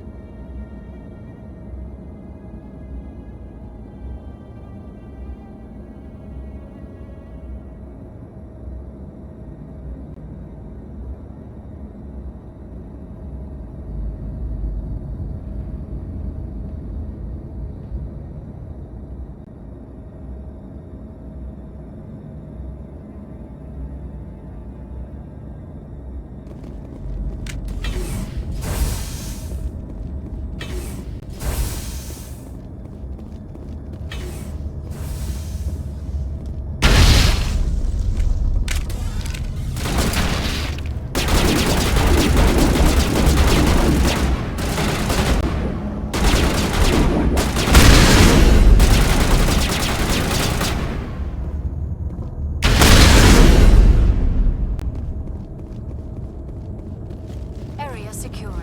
Area secured.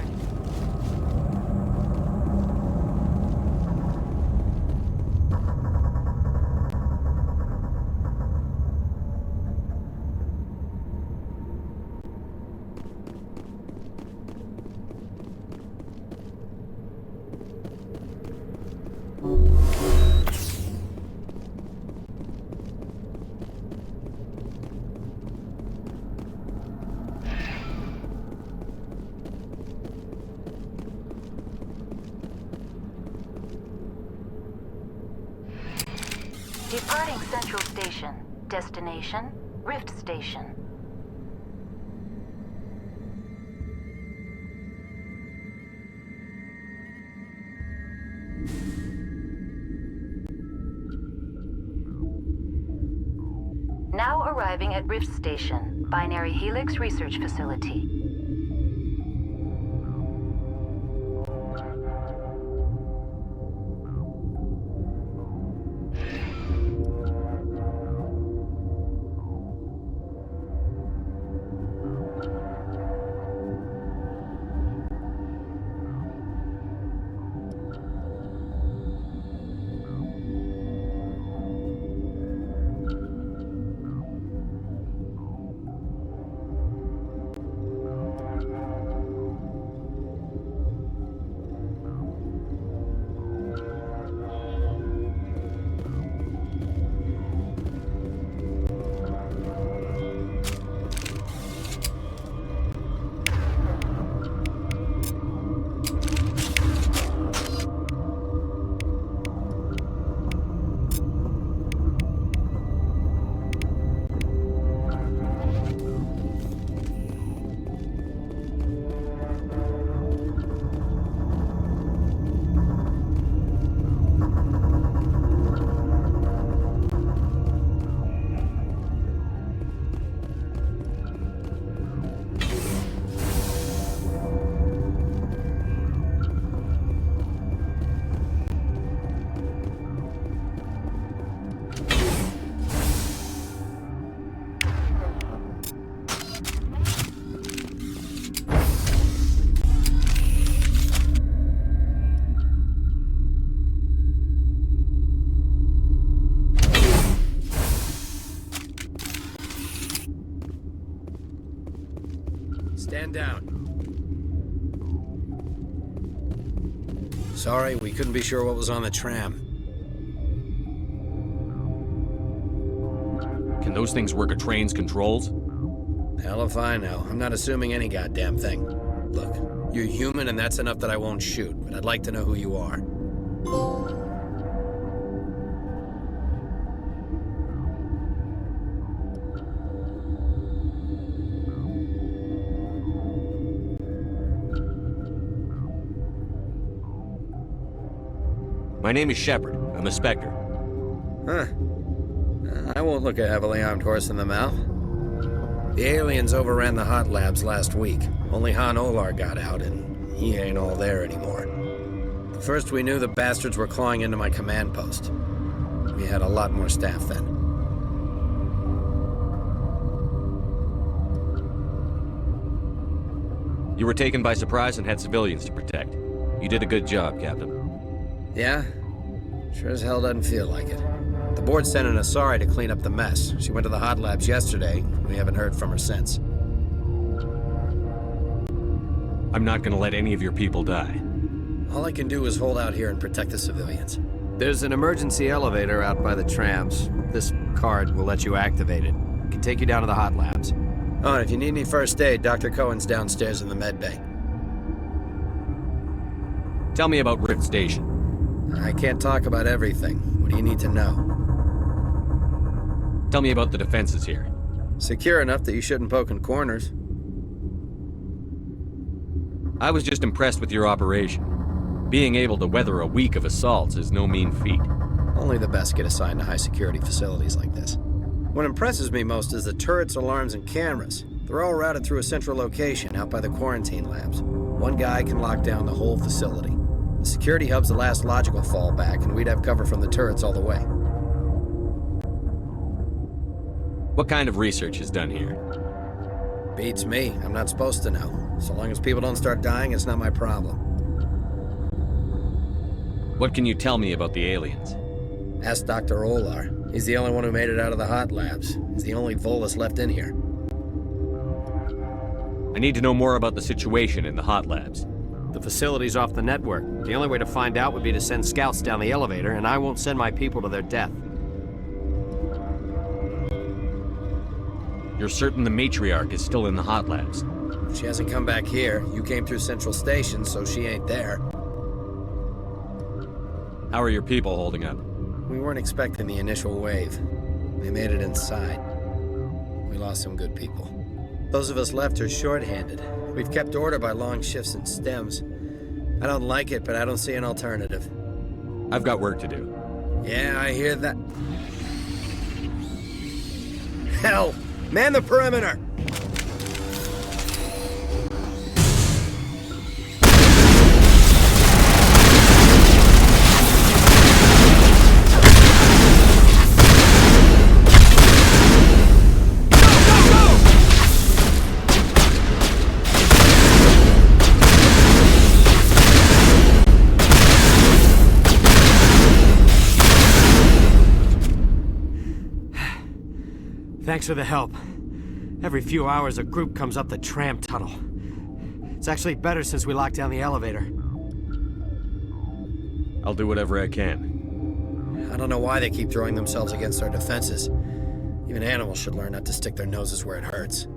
Departing Central Station. Destination, Rift Station. Now arriving at Rift Station, Binary Helix Research Facility. Sorry, we couldn't be sure what was on the tram. Can those things work a train's controls? Hell if I know. I'm not assuming any goddamn thing. Look, you're human and that's enough that I won't shoot, but I'd like to know who you are. My name is Shepard. I'm a Spectre. Huh. I won't look a heavily armed horse in the mouth. The aliens overran the hot labs last week. Only Han Olar got out, and he ain't all there anymore. First we knew the bastards were clawing into my command post. We had a lot more staff then. You were taken by surprise and had civilians to protect. You did a good job, Captain. Yeah? Sure as hell doesn't feel like it. The board sent an Asari to clean up the mess. She went to the hot labs yesterday. We haven't heard from her since. I'm not gonna let any of your people die. All I can do is hold out here and protect the civilians. There's an emergency elevator out by the trams. This card will let you activate it. It can take you down to the hot labs. Oh, and if you need any first aid, Dr. Cohen's downstairs in the med bay. Tell me about Rift Station. I can't talk about everything. What do you need to know? Tell me about the defenses here. Secure enough that you shouldn't poke in corners. I was just impressed with your operation. Being able to weather a week of assaults is no mean feat. Only the best get assigned to high-security facilities like this. What impresses me most is the turrets, alarms, and cameras. They're all routed through a central location out by the quarantine labs. One guy can lock down the whole facility. The security hub's the last logical fallback, and we'd have cover from the turrets all the way. What kind of research is done here? Beats me. I'm not supposed to know. So long as people don't start dying, it's not my problem. What can you tell me about the aliens? Ask Dr. Olar. He's the only one who made it out of the hot labs. He's the only Volus left in here. I need to know more about the situation in the hot labs. The facility's off the network. The only way to find out would be to send scouts down the elevator, and I won't send my people to their death. You're certain the matriarch is still in the hot labs? She hasn't come back here. You came through Central Station, so she ain't there. How are your people holding up? We weren't expecting the initial wave. They made it inside. We lost some good people. Those of us left are short-handed. We've kept order by long shifts and stems. I don't like it, but I don't see an alternative. I've got work to do. Yeah, I hear that. Hell! Man the perimeter! Thanks for the help. Every few hours, a group comes up the tram tunnel. It's actually better since we locked down the elevator. I'll do whatever I can. I don't know why they keep throwing themselves against our defenses. Even animals should learn not to stick their noses where it hurts.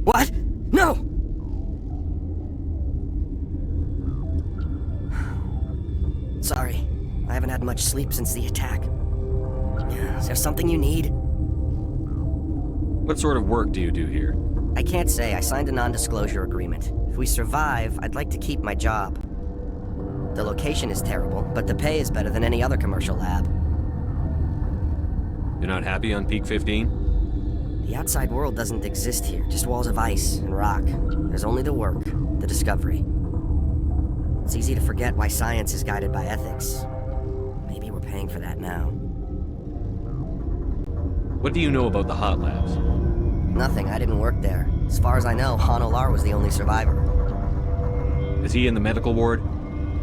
What? No! Sorry. I haven't had much sleep since the attack. Is there something you need? What sort of work do you do here? I can't say. I signed a non-disclosure agreement. If we survive, I'd like to keep my job. The location is terrible, but the pay is better than any other commercial lab. You're not happy on Peak 15? The outside world doesn't exist here, just walls of ice and rock. There's only the work, the discovery. It's easy to forget why science is guided by ethics. Maybe we're paying for that now. What do you know about the hot labs? Nothing, I didn't work there. As far as I know, Han Olar was the only survivor. Is he in the medical ward?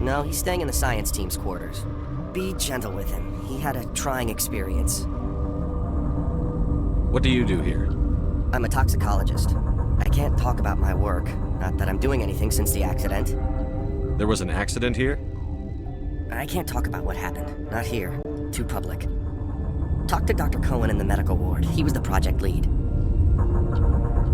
No, he's staying in the science team's quarters. Be gentle with him. He had a trying experience. What do you do here? I'm a toxicologist. I can't talk about my work. Not that I'm doing anything since the accident. There was an accident here? I can't talk about what happened. Not here. Too public. Talk to Dr. Cohen in the medical ward. He was the project lead.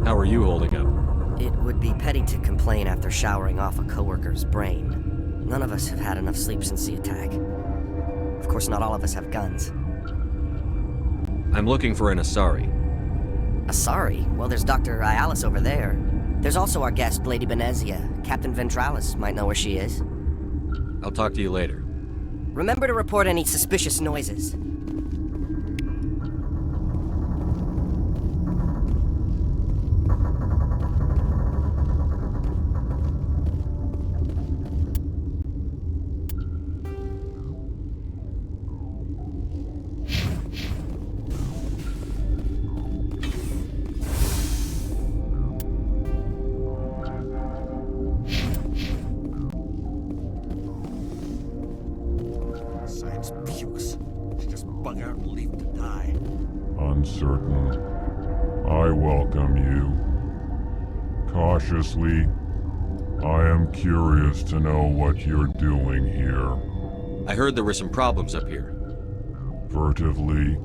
How are you holding up? It would be petty to complain after showering off a coworker's brain. None of us have had enough sleep since the attack. Of course, not all of us have guns. I'm looking for an Asari. Asari? Well, there's Dr. Ayalis over there. There's also our guest, Lady Benezia. Captain Ventralis might know where she is. I'll talk to you later. Remember to report any suspicious noises. Uncertain. I welcome you. Cautiously, I am curious to know what you're doing here. I heard there were some problems up here. Furtively,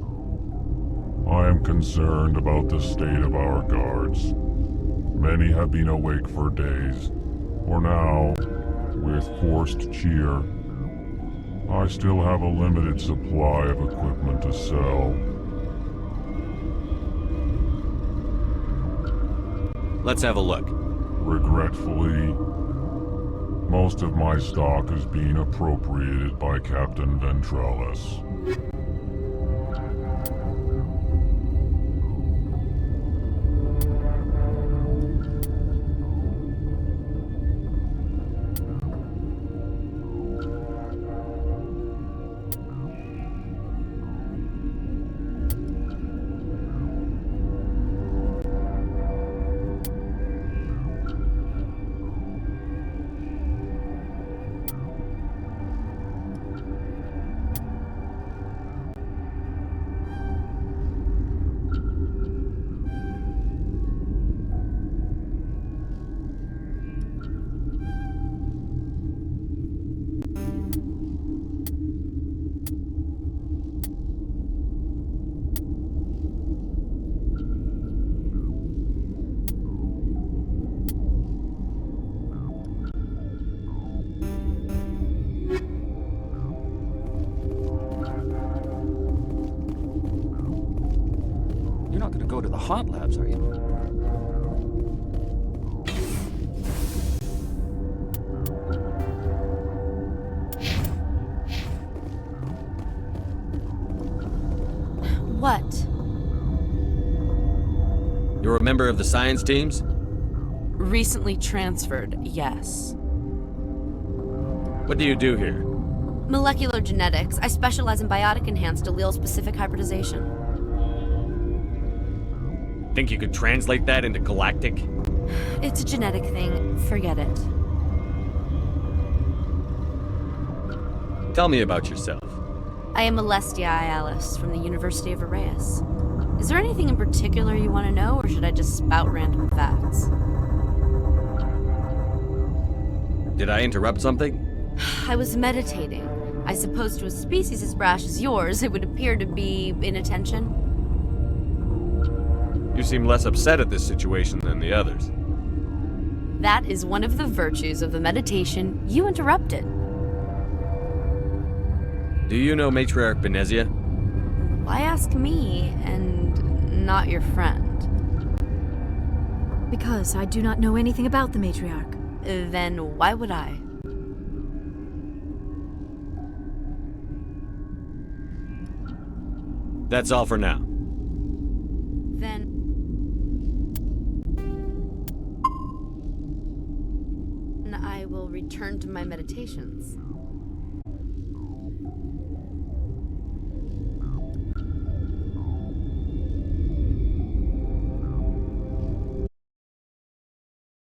I am concerned about the state of our guards. Many have been awake for days. For now, with forced cheer, I still have a limited supply of equipment to sell. Let's have a look. Regretfully, most of my stock is being appropriated by Captain Ventralis. You're not going to go to the hot labs, are you? What? You're a member of the science teams? Recently transferred, yes. What do you do here? Molecular genetics. I specialize in biotic-enhanced allele-specific hybridization. Think you could translate that into galactic? It's a genetic thing. Forget it. Tell me about yourself. I am Alestia Ayalis from the University of Arraeus. Is there anything in particular you want to know, or should I just spout random facts? Did I interrupt something? I was meditating. I suppose to a species as brash as yours, it would appear to be inattention. You seem less upset at this situation than the others. That is one of the virtues of the meditation you interrupted. Do you know Matriarch Benezia? Why ask me and not your friend? Because I do not know anything about the matriarch. Then why would I? That's all for now. Then... I will return to my meditations.